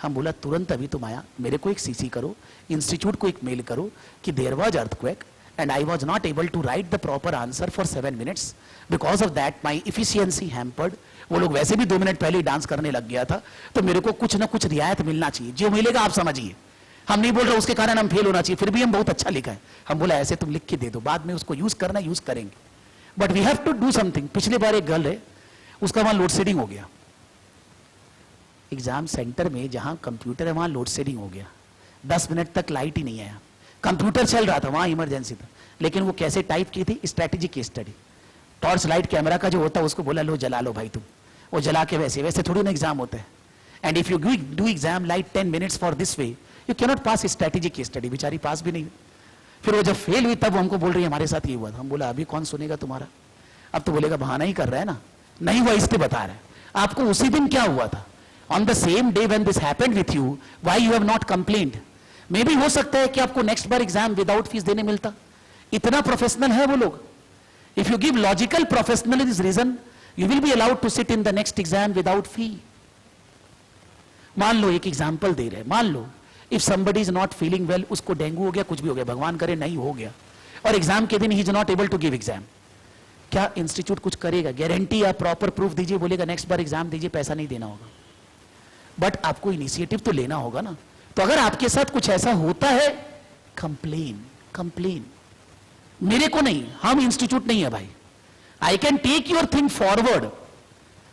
हम बोला तुरंत अभी तुम आया, मेरे को एक सीसी करो, इंस्टीट्यूट को एक मेल करो कि there was earthquake and I was not able to write the proper answer for 7 minutes, because of that my efficiency hampered. वो लोग वैसे भी 2 मिनट पहले ही डांस करने लग गया था, तो मेरे को कुछ ना कुछ रियायत मिलना चाहिए, जो मिलेगा आप समझिए। हम नहीं बोल रहे उसके कारण हम फेल होना चाहिए, फिर भी हम बहुत अच्छा लिखा है। हम बोला ऐसे तुम लिख के दे दो, बाद में उसको यूज करना यूज करेंगे, but we have to do something. पिछली बार एक गर्ल है, उसका वहां लोड शेडिंग हो गया, एग्जाम सेंटर में जहां कंप्यूटर है वहां लोड शेडिंग हो गया, 10 मिनट तक लाइट ही नहीं आया, कंप्यूटर चल रहा था, वहां इमरजेंसी था, लेकिन वो कैसे टाइप की थी, strategy case study, torch light camera का जो होता है उसको बोला लो जला लो भाई तुम, वो जला के वैसे थोड़ी ना एग्जाम होता है। And if you do exam like 10 minutes for this way, you can not pass strategy case study. बेचारी पास भी नहीं। फिर वो जब फेल हुई तब वो हमको बोल रही है हमारे साथ ये हुआ था। हम बोला अभी कौन सुनेगा तुम्हारा, अब तो बोलेगा बहाना ही कर रहा है ना, नहीं हुआ इसलिए बता रहा है। आपको उसी दिन क्या हुआ था, on the same day when this happened with you, why you have not complained? मे भी हो सकता है कि आपको नेक्स्ट बार एग्जाम विदाउट फीस देने मिलता, इतना प्रोफेशनल है वो लोग। If you give logical professional this reason, you will be allowed to sit in the next exam without fee. मान लो एक एग्जाम्पल दे रहे हैं, मान लो if somebody is not feeling well, उसको डेंगू हो गया, कुछ भी हो गया, भगवान करे नहीं हो गया, और एग्जाम के दिन he is not able to give exam, क्या इंस्टीट्यूट कुछ करेगा? गारंटी या प्रॉपर प्रूफ दीजिए, बोलेगा नेक्स्ट बार एग्जाम दीजिए, पैसा नहीं देना होगा। बट आपको इनिशिएटिव तो लेना होगा ना। तो अगर आपके साथ कुछ ऐसा होता है, कंप्लेन, कंप्लेन। मेरे को नहीं, हम इंस्टीट्यूट नहीं है भाई। I can take your thing forward,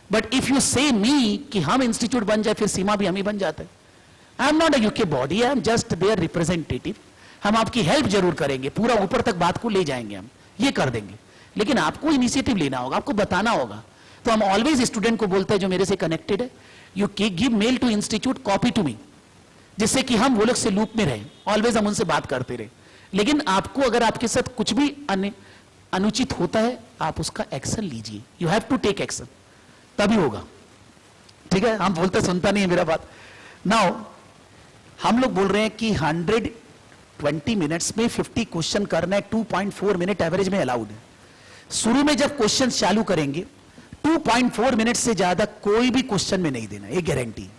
but if you say me कि हम इंस्टीट्यूट बन जाए, फिर सीमा भी हम ही बन जाते। आई am not a UK body, I am just their representative. हम आपकी हेल्प जरूर करेंगे, पूरा ऊपर तक बात को ले जाएंगे, हम ये कर देंगे, लेकिन आपको इनिशिएटिव लेना होगा, आपको बताना होगा। तो हम ऑलवेज स्टूडेंट को बोलते हैं जो मेरे से कनेक्टेड है, you give mail to institute, copy to me, जिससे कि हम वो लोग से लूप में रहे, ऑलवेज हम उनसे बात करते रहे। लेकिन आपको अगर आपके साथ कुछ भी अनुचित होता है, आप उसका एक्शन लीजिए, you have to take action, तभी होगा। ठीक है, हम बोलते सुनता नहीं है मेरा बात। नाउ हम लोग बोल रहे हैं कि 120 मिनट्स में 50 क्वेश्चन करना है, 2.4 मिनट एवरेज में अलाउड है। शुरू में जब क्वेश्चन चालू करेंगे, 2.4 मिनट से ज्यादा कोई भी क्वेश्चन में नहीं देना, ये गारंटी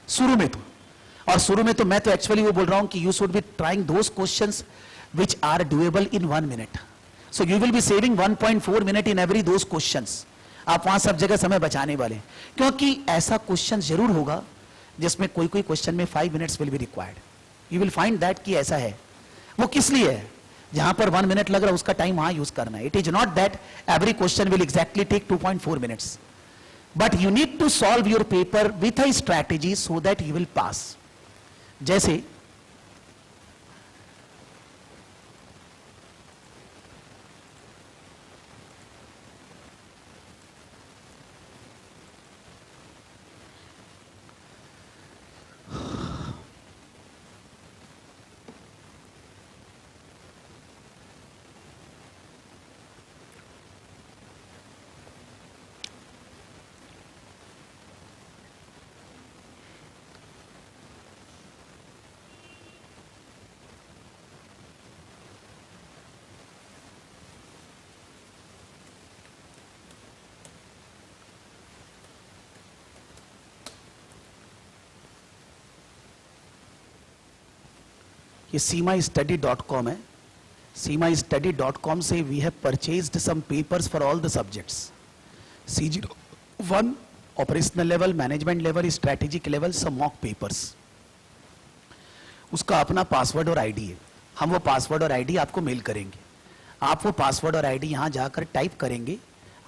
शुरू में तो। और शुरू में तो मैं तो एक्चुअली वो बोल रहा हूं कि you should be trying those questions which are doable in 1 minute, so you will be saving 1.4 minute in every those questions. आप वहां सब जगह समय बचाने वाले, क्योंकि ऐसा क्वेश्चन जरूर होगा जिसमें कोई कोई क्वेश्चन में 5 minutes will be required. You will find that कि ऐसा है, वो किस लिए है, जहां पर 1 मिनट लग रहा है उसका टाइम वहां यूज करना है। It is not that every question will exactly take 2.4 minutes, but you need to solve your paper with a strategy so that you will pass. जैसे ये seemastudy.com है। seemastudy.com से we have purchased some papers for all the subjects, C01 operational level, management level, strategic level, some mock papers. उसका अपना password और ID है, हम वो पासवर्ड और आईडी आपको मेल करेंगे। आप वो पासवर्ड और आईडी यहां जाकर टाइप करेंगे,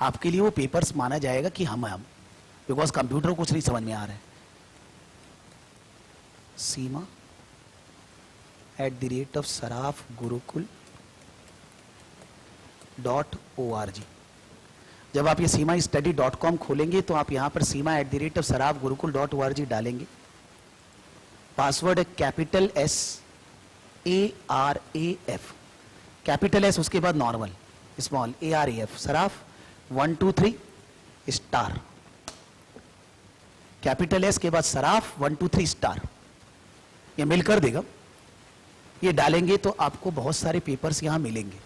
आपके लिए वो पेपर्स माना जाएगा कि हम बिकॉज कंप्यूटर को कुछ नहीं समझ में आ रहा है। seema@sarafgurukul.org। जब आप ये seemastudy.com खोलेंगे तो आप यहां पर seema@sarafgurukul.org डालेंगे। पासवर्ड है कैपिटल SARAF, कैपिटल S उसके बाद normal small ARAF, Saraf 1 2 3 star, capital S के बाद सराफ 1 2 3 स्टार, ये मिलकर देगा। ये डालेंगे तो आपको बहुत सारे पेपर्स यहां मिलेंगे।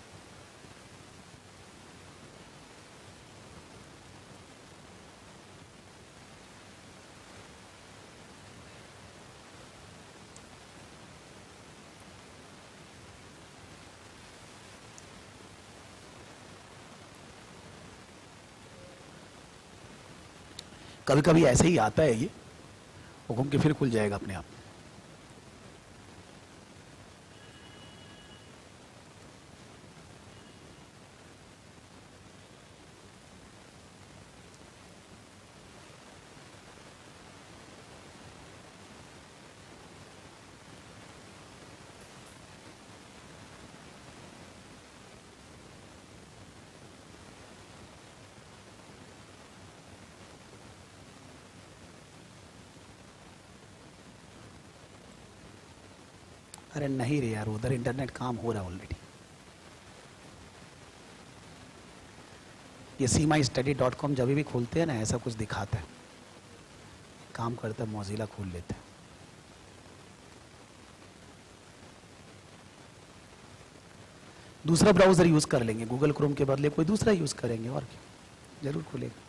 कभी कभी ऐसे ही आता है, ये घूम के फिर खुल जाएगा अपने आप। अरे नहीं रे यार, उधर इंटरनेट काम हो रहा है ऑलरेडी। ये seemastudy.com जब भी खोलते हैं ना, ऐसा कुछ दिखाता है, काम करता है, मौजिला खोल लेते हैं। दूसरा ब्राउजर यूज कर लेंगे, गूगल क्रोम के बदले कोई दूसरा यूज करेंगे, और क्या, जरूर खुलेगा।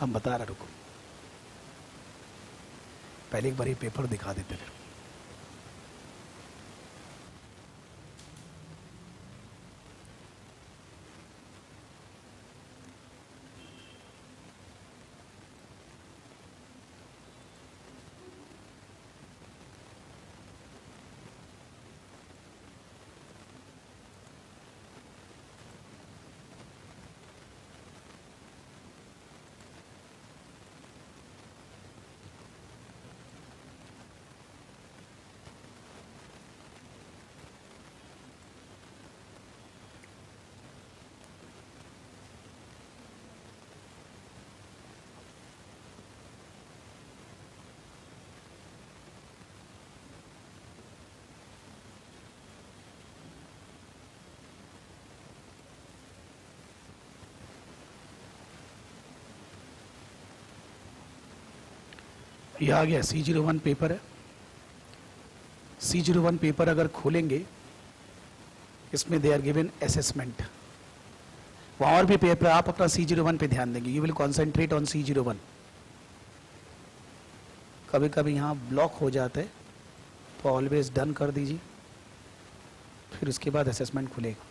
हम बता रहे, रुको पहले एक बार ये पेपर दिखा देते फिर। ये आ गया C01 पेपर है। C01 पेपर अगर खोलेंगे, इसमें दे आर गिवन असेसमेंट। वहाँ और भी पेपर, आप अपना C01 पे ध्यान देंगे, you will concentrate on C01। कभी कभी यहाँ ब्लॉक हो जाता है तो ऑलवेज डन कर दीजिए, फिर उसके बाद असेसमेंट खुलेगा।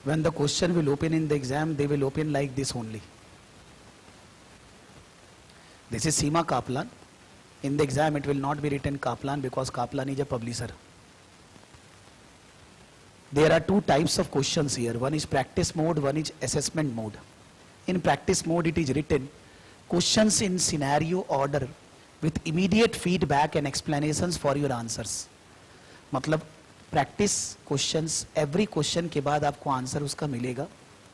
When the question will open in the exam, they will open like this only. This is Seema Kaplan. In the exam, it will not be written Kaplan because Kaplan is a publisher. There are two types of questions here. One is practice mode, one is assessment mode. In practice mode, it is written questions in scenario order with immediate feedback and explanations for your answers. मतलब practice questions, every question के बाद आपको answer उसका मिलेगा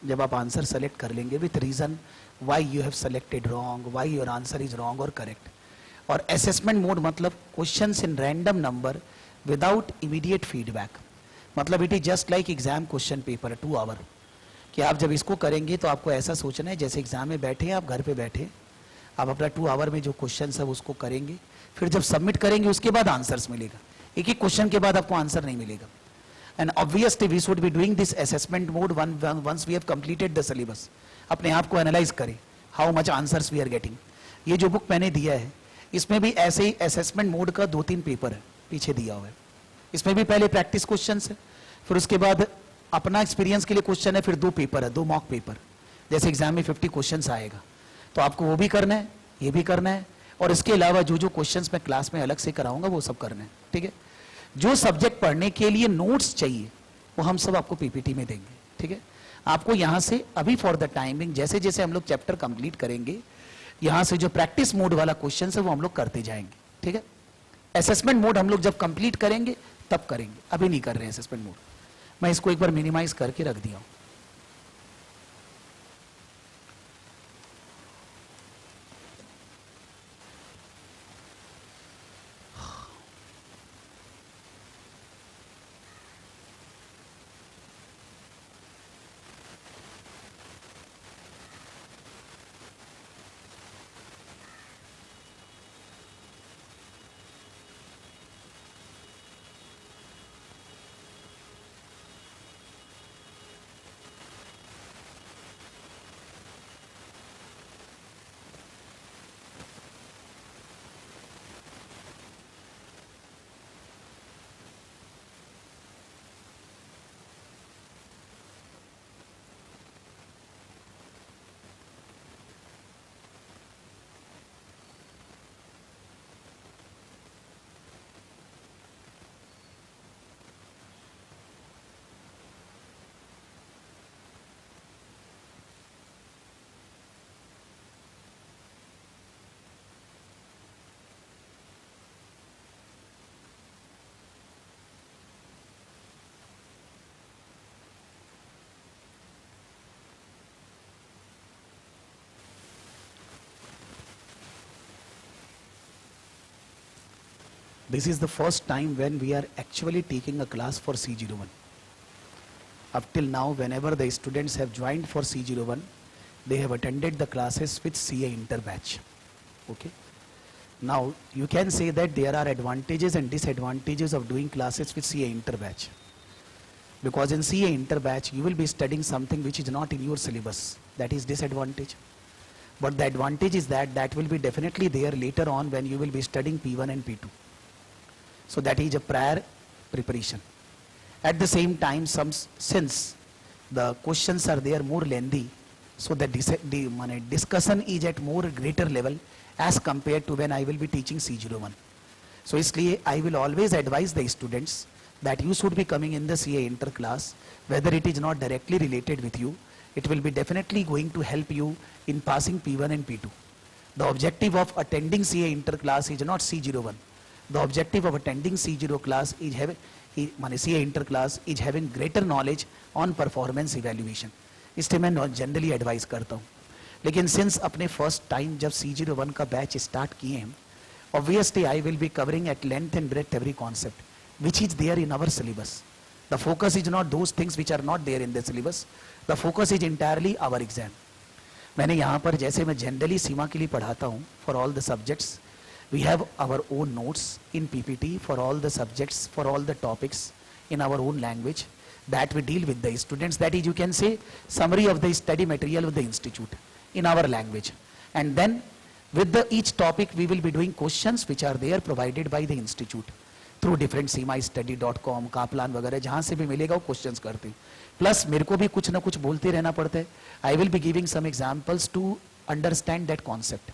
जब आप answer select कर लेंगे with reason why you have selected wrong, why your answer is wrong और करेक्ट। और असेसमेंट मोड मतलब questions in random number without immediate feedback. मतलब it is just like exam question paper 2 hour, कि आप जब इसको करेंगे तो आपको ऐसा सोचना है जैसे एग्जाम में बैठे हैं, आप घर पे बैठे, आप अपना 2 आवर में जो क्वेश्चन है उसको करेंगे, फिर जब सबमिट करेंगे उसके बाद आंसर्स मिलेगा। एक एक क्वेश्चन के बाद आपको आंसर नहीं मिलेगा। And obviously we should be doing this assessment mode once we have completed the syllabus. अपने आप को एनालाइज करें how much answers we are getting. ये जो बुक मैंने दिया है इसमें भी ऐसे ही असेसमेंट मोड का 2-3 पेपर है पीछे दिया हुआ है। इसमें भी पहले प्रैक्टिस क्वेश्चन है, फिर उसके बाद अपना एक्सपीरियंस के लिए क्वेश्चन है, फिर 2 पेपर है, 2 मॉक पेपर। जैसे एग्जाम में 50 क्वेश्चन आएगा तो आपको वो भी करना है, ये भी करना है, और इसके अलावा जो जो क्वेश्चंस मैं क्लास में अलग से कराऊंगा वो सब करना है। ठीक है, जो सब्जेक्ट पढ़ने के लिए नोट्स चाहिए वो हम सब आपको पीपीटी में देंगे। ठीक है, आपको यहां से अभी फॉर द टाइमिंग जैसे जैसे हम लोग चैप्टर कंप्लीट करेंगे, यहां से जो प्रैक्टिस मोड वाला क्वेश्चन है वो हम लोग करते जाएंगे। ठीक है, असेसमेंट मोड हम लोग जब कंप्लीट करेंगे तब करेंगे, अभी नहीं कर रहे हैं असेसमेंट मोड। मैं इसको एक बार मिनिमाइज करके रख दिया हूं। This is the first time when we are actually taking a class for C01. Up till now, whenever the students have joined for C01, they have attended the classes with CA inter batch. Okay. Now, you can say that there are advantages and disadvantages of doing classes with CA inter batch. Because in CA inter batch, you will be studying something which is not in your syllabus. That is disadvantage. But the advantage is that that will be definitely there later on when you will be studying P1 and P2. So that is a prior preparation. At the same time, since the questions are there more lengthy, so the discussion is at more greater level as compared to when I will be teaching C01. So इसलिए I will always advise the students that you should be coming in the CA inter class, whether it is not directly related with you, it will be definitely going to help you in passing P1 and P2. The objective of attending CA inter class is not C01. The objective of attending C0 class is CA inter class is having greater knowledge on performance evaluation. इसलिए मैं generally advice करता हूँ. लेकिन since अपने first time जब C01 का batch start किए हैं, obviously I will be covering at length and breadth every concept which is there in our syllabus. The focus is not those things which are not there in the syllabus. The focus is entirely our exam. मैंने यहाँ पर जैसे मैं generally सीमा के लिए पढ़ाता हूँ for all the subjects, we have our own notes in PPT for all the subjects, for all the topics in our own language that we deal with the students. That is, you can say, summary of the study material of the institute in our language. And then with each topic we will be doing questions which are there provided by the institute through different seemastudy.com, Kaplan वगैरह जहाँ से भी मिलेगा वो questions करते हैं. Plus मेरे को भी कुछ ना कुछ बोलते रहना पड़ता है. I will be giving some examples to understand that concept.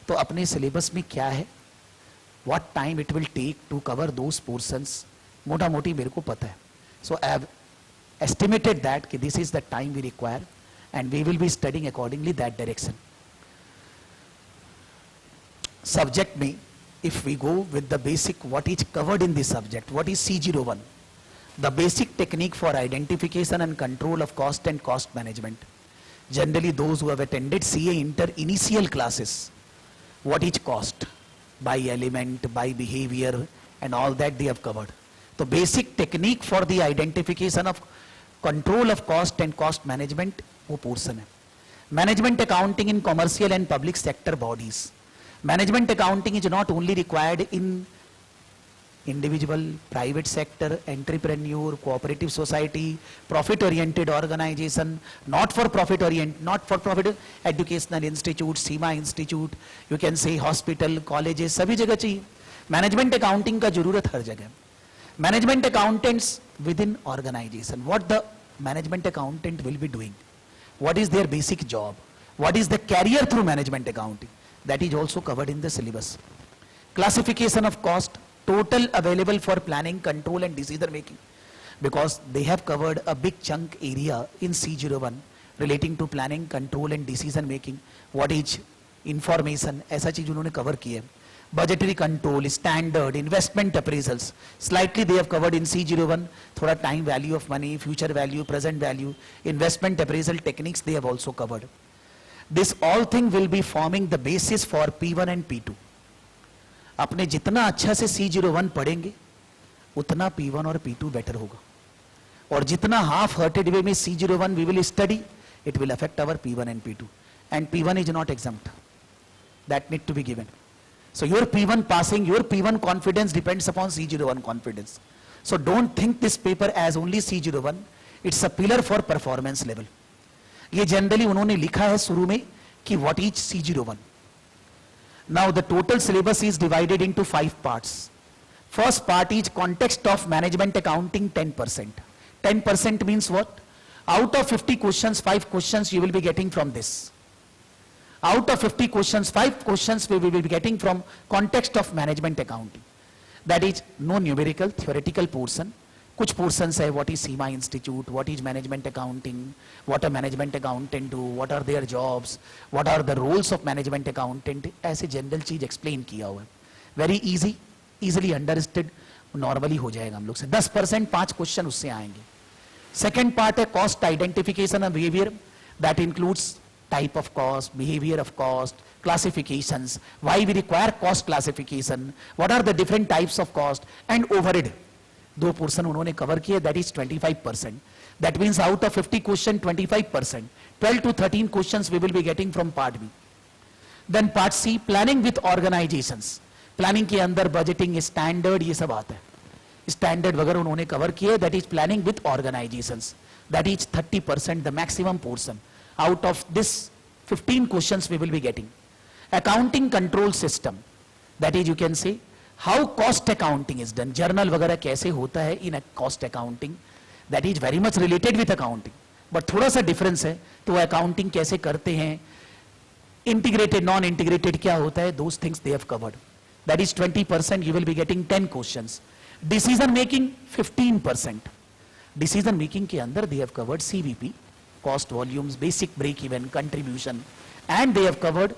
तो अपने syllabus में क्या है, what time it will take to cover those portions, मोटा मोटी मेरे को पता है. So I have estimated that कि this is the time we require and we will be studying accordingly that direction. Subject में, if we go with the basic what is covered in this subject, what is C01? The basic technique for identification and control of cost and cost management. Generally those who have attended CA inter initial classes, what is cost? By element, by behavior and all that they have covered. The basic technique for the identification of control of cost and cost management वो portion है. Management accounting in commercial and public sector bodies. Management accounting is not only required in individual, private sector, entrepreneur, cooperative society, profit-oriented organization, not-for-profit educational institute, SEMA institute, you can say hospital, colleges, सभी जगह चाहिए. Management accounting का जरूरत हर जगह. Management accountants within organization, what the management accountant will be doing, what is their basic job, what is the career through management accounting, that is also covered in the syllabus. Classification of cost, total available for planning, control and decision making, because they have covered a big chunk area in C01 relating to planning, control and decision making. What is information, ऐसा चीज उन्होंने cover की है. Budgetary control, standard, investment appraisals, slightly they have covered in C01. थोड़ा time value of money, future value, present value, investment appraisal techniques they have also covered. This all thing will be forming the basis for P1 and P2. अपने जितना अच्छा से C01 पढ़ेंगे उतना P1 और P2 better होगा. और जितना half hearted way में C01 we will study, it will affect our P1 and P2. And P1 is not exempt. That need to be given. So your P1 passing, your P1 confidence depends upon C01 confidence. So don't think this paper as only C01. It's a pillar for performance level. ये generally उन्होंने लिखा है शुरू में कि what is C01. Now the total syllabus is divided into 5 parts. First part is context of management accounting 10%. 10% means what? Out of 50 questions, 5 questions you will be getting from this. Out of 50 questions, 5 questions we will be getting from context of management accounting. That is no numerical, theoretical portion. कुछ portions है, what is SEMA Institute, what is management accounting, what a management accountant do, what are their jobs, what are the roles of management accountant, ऐसे general चीज explain किया हुआ है. Very easy, easily understood, normally हो जाएगा हम लोग से. 10% 5 question उससे आएंगे. Second part है cost identification and behavior, that includes type of cost, behavior of cost, classifications, why we require cost classification, what are the different types of cost and overhead. 2 portion उन्होंने cover किए, that is 25%. That means out of 50 question 25%, 12 to 13 questions we will be getting from part B. Then part C, planning with organisations. Planning के अंदर budgeting, standard, ये सब आता है. Standard वगैरह उन्होंने कवर किए, that is planning with organisations. That is 30%, the maximum portion. Out of this 15 questions we will be getting. Accounting control system, that is you can say how cost accounting is done. Journal वगैरह कैसे होता है in cost accounting, that is very much related with accounting, but थोड़ा सा difference है. तो accounting कैसे करते हैं, इंटीग्रेटेड नॉन इंटीग्रेटेड क्या होता है, those things they have covered. That is 20%, you will be getting 10 questions. Decision making 15%. Decision making के अंदर they have covered CVP, cost volumes, basic break even, contribution, and they have covered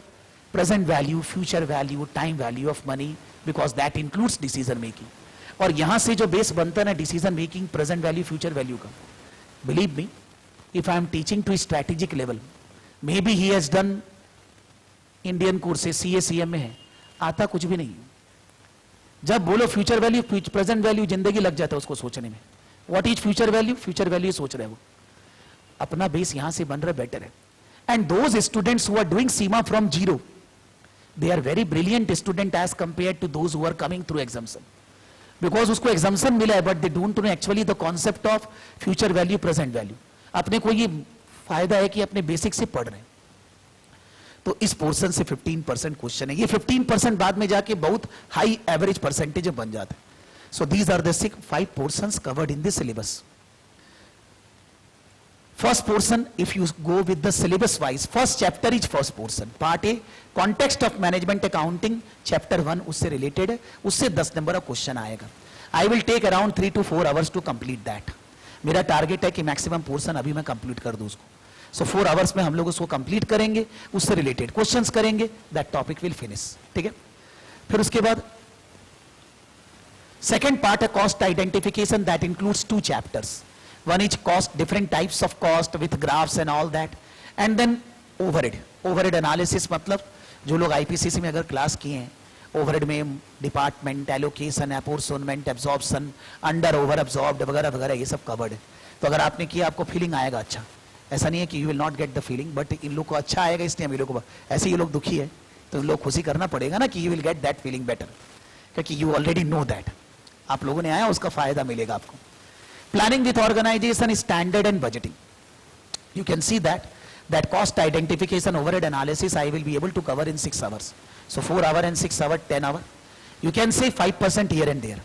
present value, future value, time value of money, because that includes decision making. और यहां से जो base बनता है ना decision making, present value, future value का, believe me, if I am teaching to strategic level, maybe he has done Indian courses, CA CM में है, आता कुछ भी नहीं. जब बोलो फ्यूचर वैल्यू, प्रेजेंट वैल्यू, जिंदगी लग जाता है उसको सोचने में. What is future value, future value सोच रहे हो, अपना बेस यहां से बन रहा बेटर है. And those students who are doing Seema from zero, they are very brilliant student as compared to those who are coming through exemption, because उसको exemption मिला है, but they don't know actually the concept of future value, present value. अपने को ये फायदा है कि अपने बेसिक से पढ़ रहे हैं. तो इस पोर्शन से 15% क्वेश्चन है. ये 15% बाद में जाके बहुत हाई एवरेज परसेंटेज बन जाता है. So these are the 5 portions covered in this syllabus. First portion, if you go with the syllabus wise, first chapter is first portion. Part A, context of management accounting, chapter 1 उससे related है, उससे 10 number का question आएगा. I will take around 3 to 4 hours to complete that. मेरा target है कि maximum portion अभी मैं कंप्लीट कर दूं उसको. सो 4 आवर्स में हम लोग उसको कंप्लीट करेंगे, उससे रिलेटेड क्वेश्चंस करेंगे, दैट टॉपिक विल फिनिश. ठीक है. फिर उसके बाद सेकेंड पार्ट है cost identification, that includes 2 chapters. One is cost, different types of cost with graphs and all that, and then overhead. Overhead analysis मतलब जो लोग IPCC में अगर क्लास किए हैं, overhead में department, allocation, apportionment, absorption, under over absorbed वगैरह वगैरह ये सब कवर्ड है. तो अगर आपने किया आपको फीलिंग आएगा अच्छा. ऐसा नहीं है कि you will not get the feeling, but in लोग को अच्छा आएगा, इसलिए हम लोग को ऐसे ये लोग दुखी है तो इन लोग खुशी करना पड़ेगा ना कि you will get that feeling better, क्योंकि यू ऑलरेडी नो दैट. आप लोगों ने आया उसका फायदा मिलेगा आपको. Planning with organization, standard and budgeting. You can see that cost identification, overhead analysis I will be able to cover in 6 hours. So 4 hour and 6 hour, 10 hour. You can say 5% here and there.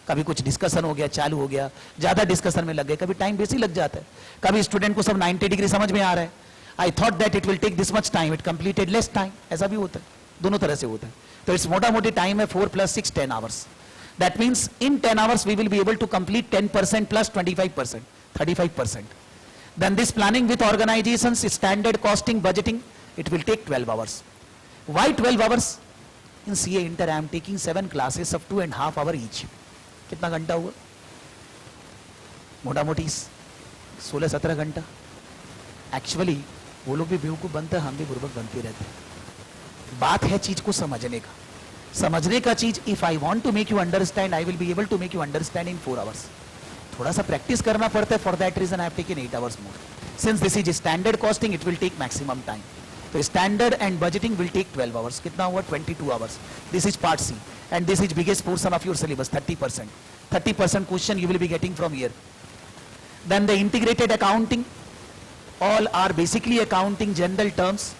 कभी कुछ discussion हो गया, चालू हो गया, ज्यादा discussion में लग गए, कभी टाइम बेसी लग जाता है, कभी स्टूडेंट को सब 90 डिग्री समझ में आ रहा है. I thought that it will take this much time, it completed less time. ऐसा भी होता है, दोनों तरह से होता है. तो इट्स मोटा मोटी टाइम है 4 + 6 10 hours. That means in 10 hours we will be able to complete 10% plus 25%, 35%. Then this planning with organizations, standard costing, budgeting, it will take 12 hours. Why 12 hours? In CA Inter I am taking 7 classes of 2.5 hours each. कितना घंटा हुआ? मोटा मोटी 16-17 घंटा. Actually वो लोग भी बेवकूफ बनते हैं, हम भी बुर्बक बनते रहते हैं. बात है चीज को समझने का. समझने का चीज, if I want to make you understand, I will be able to make you understand in 4 hours. थोड़ा सा प्रैक्टिस करना पड़ता है, for that reason I have taken 8 hours more. Since this is standard costing, it will take maximum time. तो standard and budgeting will take 12 hours. कितना हुआ? 22 hours. This is part C and this is biggest portion of your syllabus. 30%. 30% question you will be getting from here. Then the integrated accounting, all are basically accounting general terms.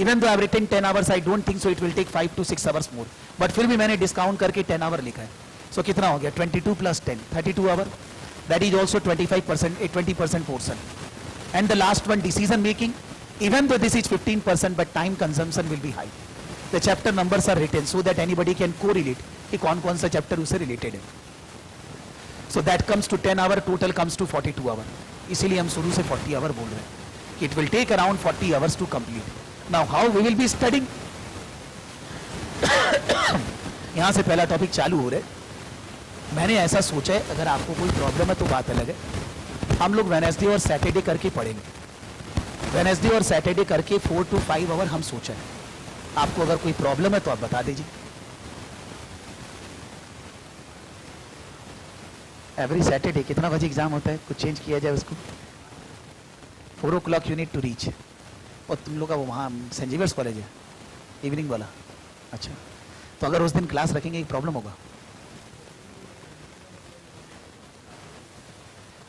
Even though I have written 10 hours, I don't think so it will take 5 to 6 hours more. But फिर भी मैंने discount करके 10 our लिखा है. So कितना हो गया? 22 plus 10, 32 hour. That is also 25%, a 20% portion. And the last one, decision making. Even though this is 15%, but time consumption will be high. The chapter numbers are written so that anybody can correlate कि कौन-कौन सा chapter उससे related है. So that comes to 10 hour, total comes to 42 hour. इसीलिए हम शुरू से 40 hour बोल रहे हैं कि it will take around 40 hours to complete. Now how we will be studying? यहाँ से पहला टॉपिक चालू हो रहा है. मैंने ऐसा सोचा है, अगर आपको कोई प्रॉब्लम है तो बात अलग है. हम लोग वेडनेसडे और सैटरडे करके पढ़ेंगे. वेडनेसडे और सैटरडे करके 4 to 5 आवर हम सोचा है. आपको अगर कोई प्रॉब्लम है तो आप बता दीजिए. एवरी सैटरडे कितना बजे एग्जाम होता है, कुछ चेंज किया जाए उसको। 4 o'clock you need to reach. और तुम लोग का वो वहाँ सेंट जेवियर्स कॉलेज है इवनिंग वाला, अच्छा। तो अगर उस दिन क्लास रखेंगे एक प्रॉब्लम होगा?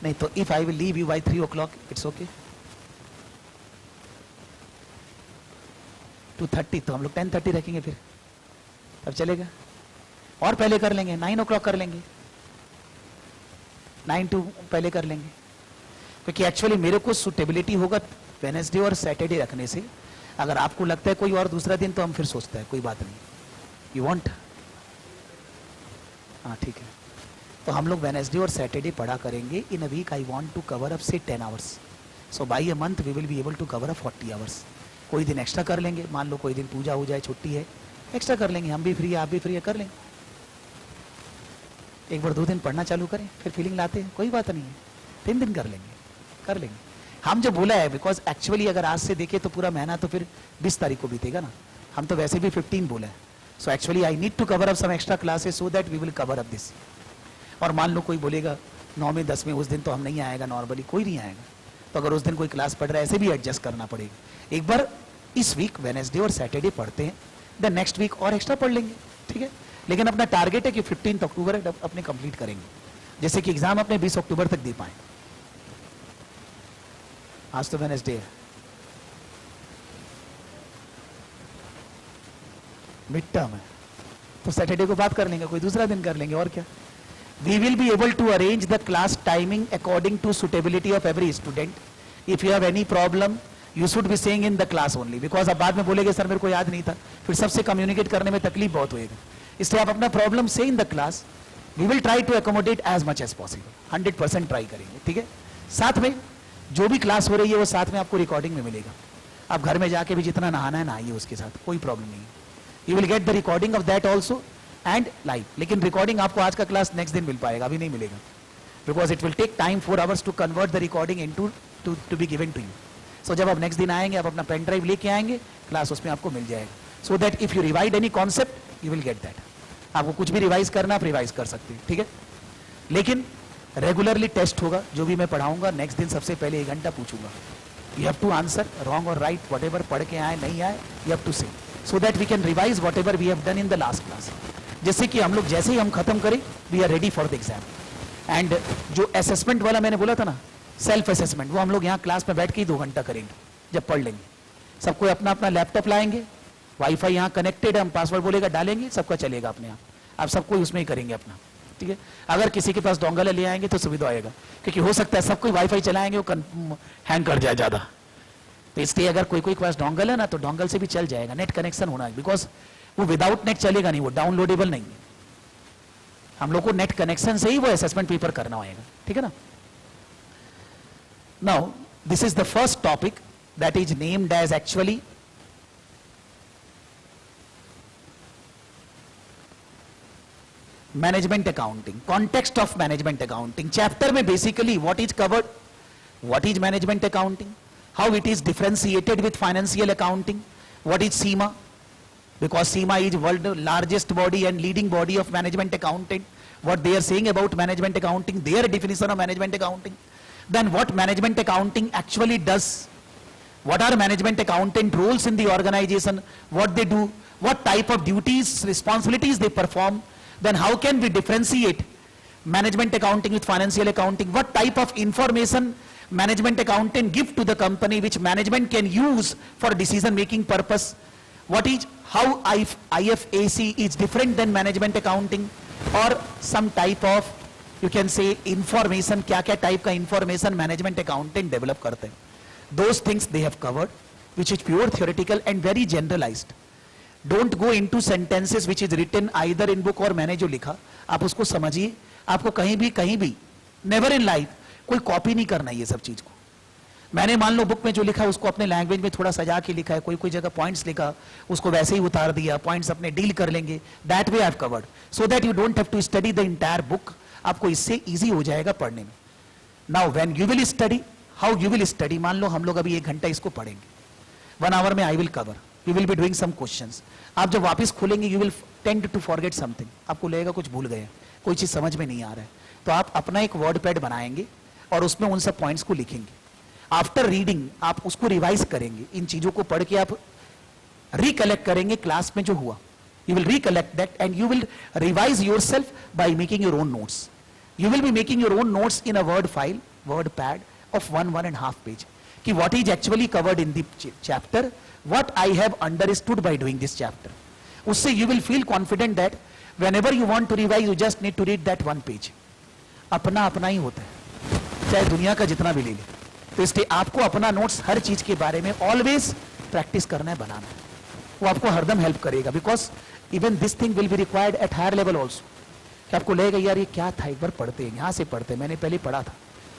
नहीं तो if I will leave you by 3 o'clock it's okay. 2:30 तो हम लोग 10:30 रखेंगे फिर, तब चलेगा। और पहले कर लेंगे, 9 o'clock कर लेंगे, 9 to पहले कर लेंगे, क्योंकि एक्चुअली मेरे को सुटेबिलिटी होगा वेडनेसडे और सैटरडे रखने से। अगर आपको लगता है कोई और दूसरा दिन तो हम फिर सोचते हैं, कोई बात नहीं। You want? हाँ ठीक है। तो हम लोग वेडनेसडे और सैटरडे पढ़ा करेंगे। In a week I want to cover up से 10 hours, so by a month we will be able to cover up 40 hours। कोई दिन एक्स्ट्रा कर लेंगे, मान लो कोई दिन पूजा हो जाए, छुट्टी है, एक्स्ट्रा कर लेंगे, हम भी फ्री है आप भी फ्री है, कर लेंगे। एक बार 2 दिन पढ़ना चालू करें, फिर फीलिंग लाते हैं, कोई बात नहीं है, 3 दिन कर लेंगे, कर लेंगे। हम जो बोला है, बिकॉज एक्चुअली अगर आज से देखें तो पूरा महीना तो फिर 20 तारीख को बीतेगा ना, हम तो वैसे भी 15 बोला है। So actually I need to cover up some extra classes so that we will cover up this. और मान लो कोई बोलेगा 9 में 10 में उस दिन तो हम नहीं आएगा, नॉर्मली कोई नहीं आएगा, तो अगर उस दिन कोई क्लास पढ़ रहा है ऐसे भी एडजस्ट करना पड़ेगा। एक बार इस वीक वेडनेसडे और सैटरडे पढ़ते हैं, देन नेक्स्ट वीक और एक्स्ट्रा पढ़ लेंगे, ठीक है। लेकिन अपना टारगेट है कि 15 अक्टूबर अपने कंप्लीट करेंगे, जैसे कि एग्जाम अपने 20 अक्टूबर तक दे पाए। आज तो वेडनेसडे है, मिड टर्म है, तो सैटरडे को बात कर लेंगे, कोई दूसरा दिन कर लेंगे, और क्या। We will be able to arrange the class timing according to suitability of every student. If you have any problem, you should be saying in the class only, because अब बाद में बोलेगे सर मेरे को याद नहीं था, फिर सबसे कम्युनिकेट करने में तकलीफ बहुत होएगा। इसलिए आप अपना problem say in the class, we will try to accommodate as much as possible, 100% try करेंगे, ठीक है। साथ में जो भी क्लास हो रही है वो साथ में आपको रिकॉर्डिंग में मिलेगा। आप घर में जाके भी जितना नहाना है नहाइए, उसके साथ कोई प्रॉब्लम नहीं है। You will get the recording of that also and live. लेकिन रिकॉर्डिंग आपको आज का क्लास नेक्स्ट दिन मिल पाएगा, अभी नहीं मिलेगा, because it will take time 4 hours to convert the recording into to be given to you. So जब आप नेक्स्ट दिन आएंगे, आप अपना पेन ड्राइव लेके आएंगे, क्लास उसमें आपको मिल जाएगा, so that if you rewind any concept you will get that. आपको कुछ भी रिवाइज करना आप रिवाइज कर सकते हैं, ठीक है। लेकिन रेगुलरली टेस्ट होगा, जो भी मैं पढ़ाऊंगा नेक्स्ट दिन सबसे पहले 1 घंटा पूछूंगा। You have to answer wrong और राइट, वट एवर पढ़ के आए नहीं आए, you have to say, so that we can revise whatever we have done in the last class. जैसे कि हम लोग जैसे ही हम खत्म करें, we are ready for the exam. And जो असेसमेंट वाला मैंने बोला था ना, सेल्फ असेसमेंट, वो हम लोग यहाँ क्लास में बैठ के ही 2 घंटा करेंगे, जब पढ़ लेंगे। सबको अपना अपना लैपटॉप लाएंगे, वाईफाई यहाँ कनेक्टेड है, हम पासवर्ड बोलेगा डालेंगे, सबका चलेगा अपने आप सबको उसमें ही करेंगे अपना, ठीक है। अगर किसी के पास डोंगल ले आएंगे तो सुविधा आएगा, क्योंकि हो सकता है सब कोई वाईफाई चलाएंगे वो हैंग कर जाए ज़्यादा, तो इसलिए अगर कोई कोई के पास डोंगल है ना, तो डोंगल से भी चल जाएगा, नेट कनेक्शन होना है, बिकॉज वो विदाउट नेट चलेगा नहीं, वो डाउनलोडेबल नहीं है। हम लोग को नेट कनेक्शन से ही वो असेसमेंट पेपर करना होगा, ठीक है ना। Now this is the first topic that is named as actually management accounting, context of management accounting. Chapter में basically what is covered, what is management accounting, how it is differentiated with financial accounting, what is SEMA, because SEMA is world largest body and leading body of management accounting, what they are saying about management accounting, their definition of management accounting, then what management accounting actually does, what are management accountant roles in the organization, what they do, what type of duties, responsibilities they perform, then how can we differentiate management accounting with financial accounting, what type of information management accountant give to the company which management can use for decision making purpose, what is how IFAC is different than management accounting, or some type of you can say information, क्या क्या type का information management accountant develop करते हैं, those things they have covered, which is pure theoretical and very generalized. Don't go into sentences which is written either in book और मैंने जो लिखा आप उसको समझिए, आपको कहीं भी never in life कोई कॉपी नहीं करना ये सब चीज को। मैंने मान लो बुक में जो लिखा है उसको अपने लैंग्वेज में थोड़ा सजा के लिखा है, कोई जगह पॉइंट्स लिखा उसको वैसे ही उतार दिया, पॉइंट्स अपने डील कर लेंगे, that way I have covered, so that you don't have to study the entire book, आपको इससे इजी हो जाएगा पढ़ने में। Now when you will study, how you will study, मान लो हम लोग अभी 1 घंटा इसको पढ़ेंगे, 1 hour में I will cover, you will be doing some questions, आप जब वापस खोलेंगे you will tend to forget something, आपको लगेगा कुछ भूल गए, कोई चीज समझ में नहीं आ रहा है, तो आप अपना एक वर्ड पैड बनाएंगे और उसमें उन सब पॉइंट्स को लिखेंगे. आफ्टर रीडिंग आप उसको रिवाइज करेंगे, इन चीजों को पढ़ के आप रिकलेक्ट करेंगे क्लास में जो हुआ. You will recollect that and you will revise yourself by making your own notes. You will be making your own notes in a word file, word pad of 1.5 page. कि what is actually covered in the chapter, what I have understood by doing this chapter. उससे you will feel confident that whenever you want to revise, you just need to read that one page. अपना अपना ही होता है, चाहे दुनिया का जितना भी ले ले. तो इसलिए आपको अपना नोट्स हर चीज के बारे में ऑलवेज प्रैक्टिस करना है, बनाना है. वो आपको हरदम हेल्प करेगा. Because even this thing will be required at higher level also. कि आपको लगेगा यार ये क्या था, एक बार पढ़ते हैं, यहाँ से पढ़ते हैं, मैंने पहले पढ़ा था.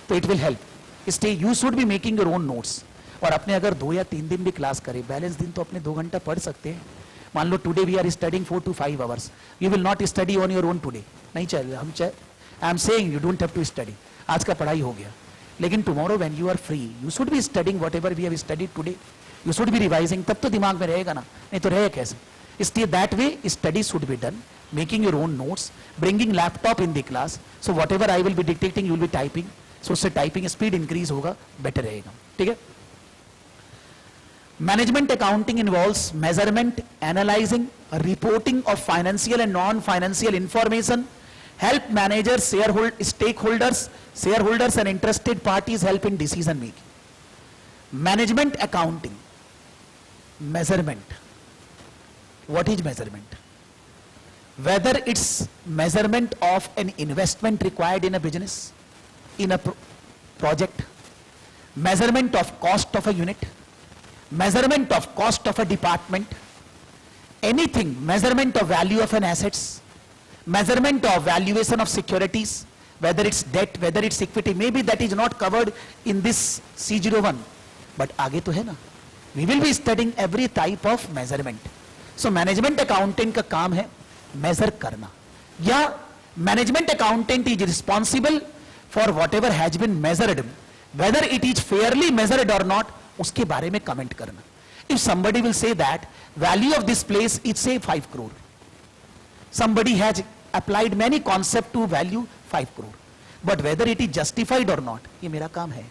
तो इट विल हेल्प. इसलिए you should be making your own notes. और अपने अगर 2 या 3 दिन भी क्लास करें, बैलेंस दिन तो अपने 2 घंटा पढ़ सकते हैं. मान लो today we are studying 4 to 5 hours. You will not study on your own today. नहीं चल, हम I am saying you don't have to study. आज का पढ़ाई हो गया, लेकिन tomorrow when you are free you should be studying whatever we have studied today. You should be revising. तब तो दिमाग में रहेगा ना, नहीं तो रहेगा कैसे. इसलिए that way study should be done, making your own notes, bringing laptop in the class. So whatever I will be dictating you will be typing. सो उससे टाइपिंग स्पीड इंक्रीज होगा, बेटर रहेगा. ठीक है. Management accounting involves measurement, analysing, reporting of financial and non financial information, help managers, shareholders and interested parties help in decision making. Management accounting, measurement. What is measurement? Whether it's measurement of an investment required in a business, in a project, measurement of cost of a unit, measurement of cost of a department, anything, measurement of value of an assets, measurement of valuation of securities, whether it's debt, whether it's equity. Maybe that is not covered in this C01, but आगे तो है ना. We will be studying every type of measurement. So management accountant का काम है measure करना, या management accountant is responsible for whatever has been measured, whether it is fairly measured or not, उसके बारे में comment करना. If somebody will say that value of this place is say 5 crore, somebody has applied many concept to value 5 crore, but whether it is justified or not, ये मेरा काम है.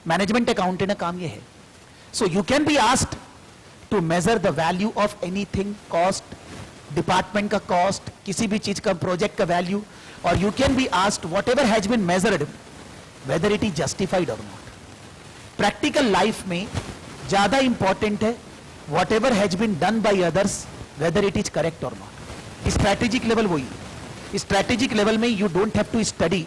Management accountant का काम ये है. So you can be asked to measure the value of anything, cost, department का cost, किसी भी चीज का प्रोजेक्ट का वैल्यू, और you can be asked whatever has been measured whether it is justified और नॉट. प्रैक्टिकल लाइफ में ज्यादा इंपॉर्टेंट है whatever has been done by others whether it is correct और नॉट. स्ट्रैटेजिक लेवल वही. Strategic level में you don't have to study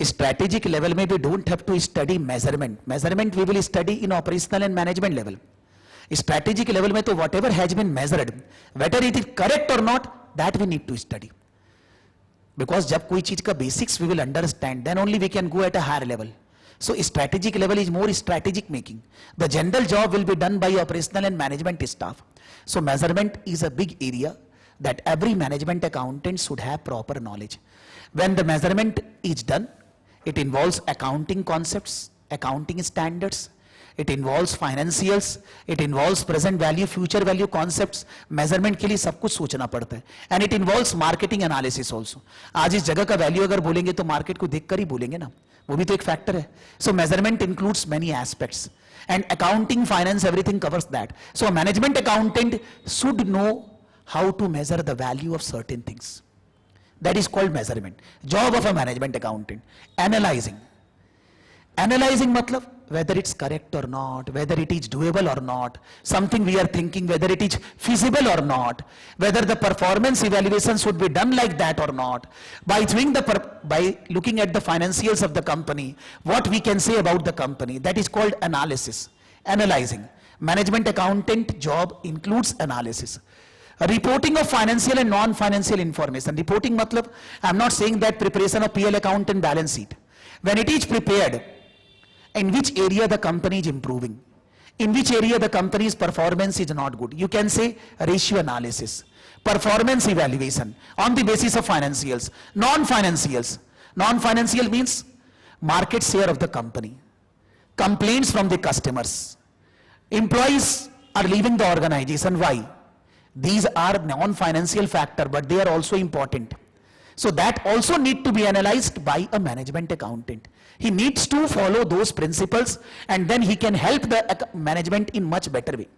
strategic level में we don't have to study measurement we will study in operational and management level. Strategic level में तो whatever has been measured whether it is correct or not that we need to study, because जब कोई चीज का basics we will understand then only we can go at a higher level. So strategic level is more strategic making. The general job will be done by operational and management staff. So measurement is a big area that every management accountant should have proper knowledge. When the measurement is done, it involves accounting concepts, accounting standards, it involves financials, it involves present value, future value concepts. Measurement के लिए सब कुछ सोचना पड़ता है. And it involves marketing analysis also. आज इस जगह का वैल्यू अगर बोलेंगे तो मार्केट को देखकर ही बोलेंगे ना, वो भी तो एक फैक्टर है. So measurement includes many aspects, and accounting, finance, everything covers that. So a management accountant should know how to measure the value of certain things. That is called measurement. Job of a management accountant. Analyzing. Analyzing matlab whether it's correct or not, whether it is doable or not, something we are thinking whether it is feasible or not, whether the performance evaluation should be done like that or not. By looking at the financials of the company, what we can say about the company, that is called analysis. Analyzing. Management accountant job includes analysis. Reporting of financial and non-financial information. Reporting matlab, I am not saying that preparation of PL account and balance sheet. When it is prepared, in which area the company is improving, in which area the company's performance is not good. You can say ratio analysis, performance evaluation on the basis of financials. Non-financials. Non-financial means market share of the company, complaints from the customers, employees are leaving the organization. Why? These are non-financial factor, but they are also important. So that also need to be analyzed by a management accountant. He needs to follow those principles, and then he can help the management in much better way.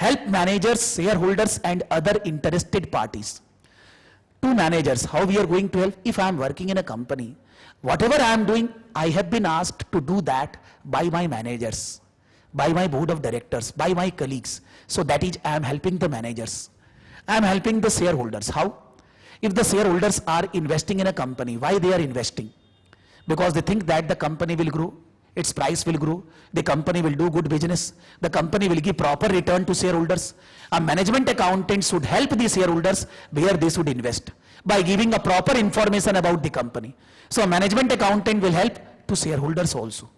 Help managers, shareholders and other interested parties. To managers, how we are going to help? If I am working in a company, whatever I am doing, I have been asked to do that by my managers, by my board of directors, by my colleagues. So that is, I am helping the managers. I am helping the shareholders. How? If the shareholders are investing in a company, why they are investing? Because they think that the company will grow, its price will grow, the company will do good business, the company will give proper return to shareholders. A management accountant should help the shareholders where they should invest by giving a proper information about the company. So a management accountant will help to shareholders also.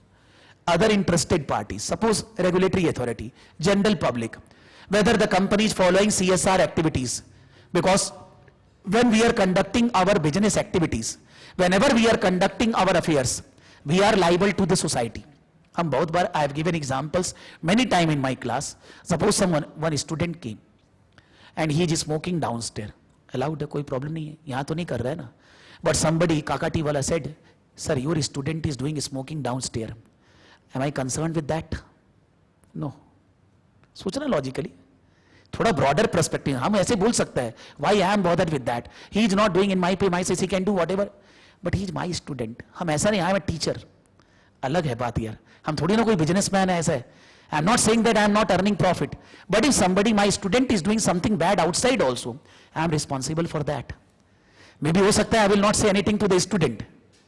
Other interested parties, suppose regulatory authority, general public, whether the company is following CSR activities, because when we are conducting our business activities, whenever we are conducting our affairs, we are liable to the society. हम बहुत बार, I have given examples many time in my class. Suppose one student came and he is smoking downstairs. Allowed है, कोई problem नहीं है, यहाँ तो नहीं कर रहा है ना. But somebody, Kakati wala said, sir, your student is doing smoking downstairs. Am I concerned with that? No. सोचना logically. थोड़ा broader perspective, हम ऐसे बोल सकते हैं, why I am bothered with that? He is not doing in my premises, he can do whatever. But he is my student. हम ऐसा नहीं, I am a teacher. अलग है बात यार. हम थोड़ी ना कोई businessman है ऐसा है. I am not saying that I am not earning profit. But if somebody, my student is doing something bad outside also, I am responsible for that. Maybe हो सकता है I will not say anything to the student.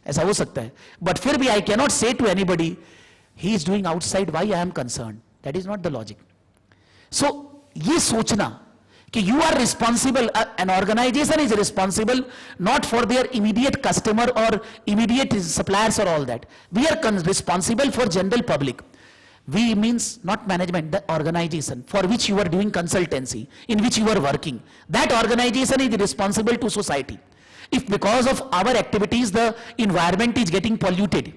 ऐसा हो सकता है. But फिर भी I cannot say to anybody, he is doing outside, why I am concerned. That is not the logic. So ये सोचना कि you are responsible, an organization is responsible not for their immediate customer or immediate suppliers or all that. We are responsible for general public. We means not management, the organization for which you are doing consultancy, in which you are working. That organization is responsible to society. If because of our activities the environment is getting polluted,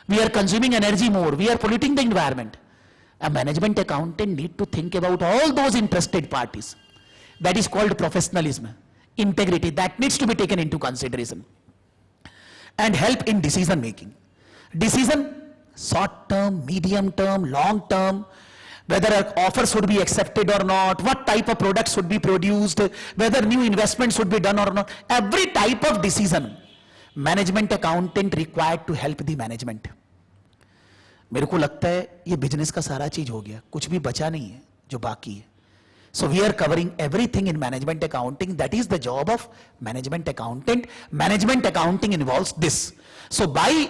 we are consuming energy more, we are polluting the environment, a management accountant need to think about all those interested parties. That is called professionalism, integrity, that needs to be taken into consideration. And help in decision making. Decision, short term, medium term, long term, whether an offer should be accepted or not, what type of product should be produced, whether new investment should be done or not. Every type of decision, management accountant required to help the management. मेरे को लगता है ये business का सारा चीज हो गया, कुछ भी बचा नहीं है जो बाकी है. So we are covering everything in management accounting. That is the job of management accountant. Management accounting involves this. So by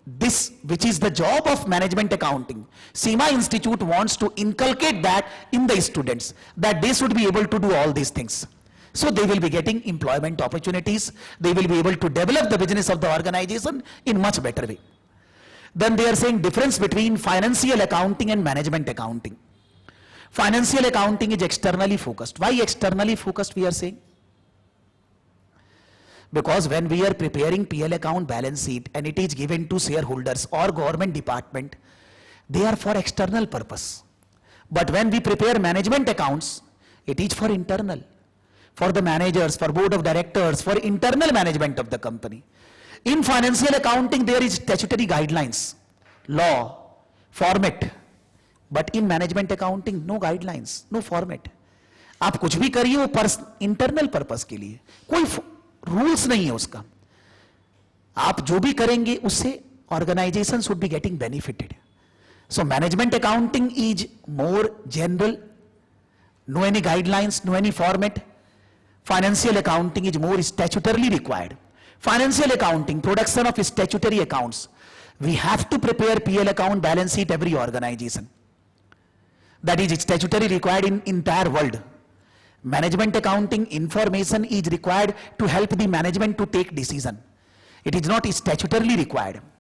this, which is the job of management accounting, SEMA Institute wants to inculcate that in the students, that they should be able to do all these things. So they will be getting employment opportunities. They will be able to develop the business of the organization in much better way. Then they are saying difference between financial accounting and management accounting. Financial accounting is externally focused. Why externally focused we are saying? Because when we are preparing PL account balance sheet and it is given to shareholders or government department, they are for external purpose. But when we prepare management accounts, it is for internal, for the managers, for board of directors, for internal management of the company. In financial accounting, there is statutory guidelines, law, format. But in management accounting, no guidelines, no format. आप कुछ भी करिए वो internal purpose के लिए, कोई rules नहीं है उसका. आप जो भी करेंगे उससे organisation should be getting benefited. So management accounting is more general, no any guidelines, no any format. Financial accounting is more statutorily required. Financial accounting, production of statutory accounts. We have to prepare PL account balance sheet every organization. That is statutory required in entire world. Management accounting information is required to help the management to take decision. It is not statutorily required.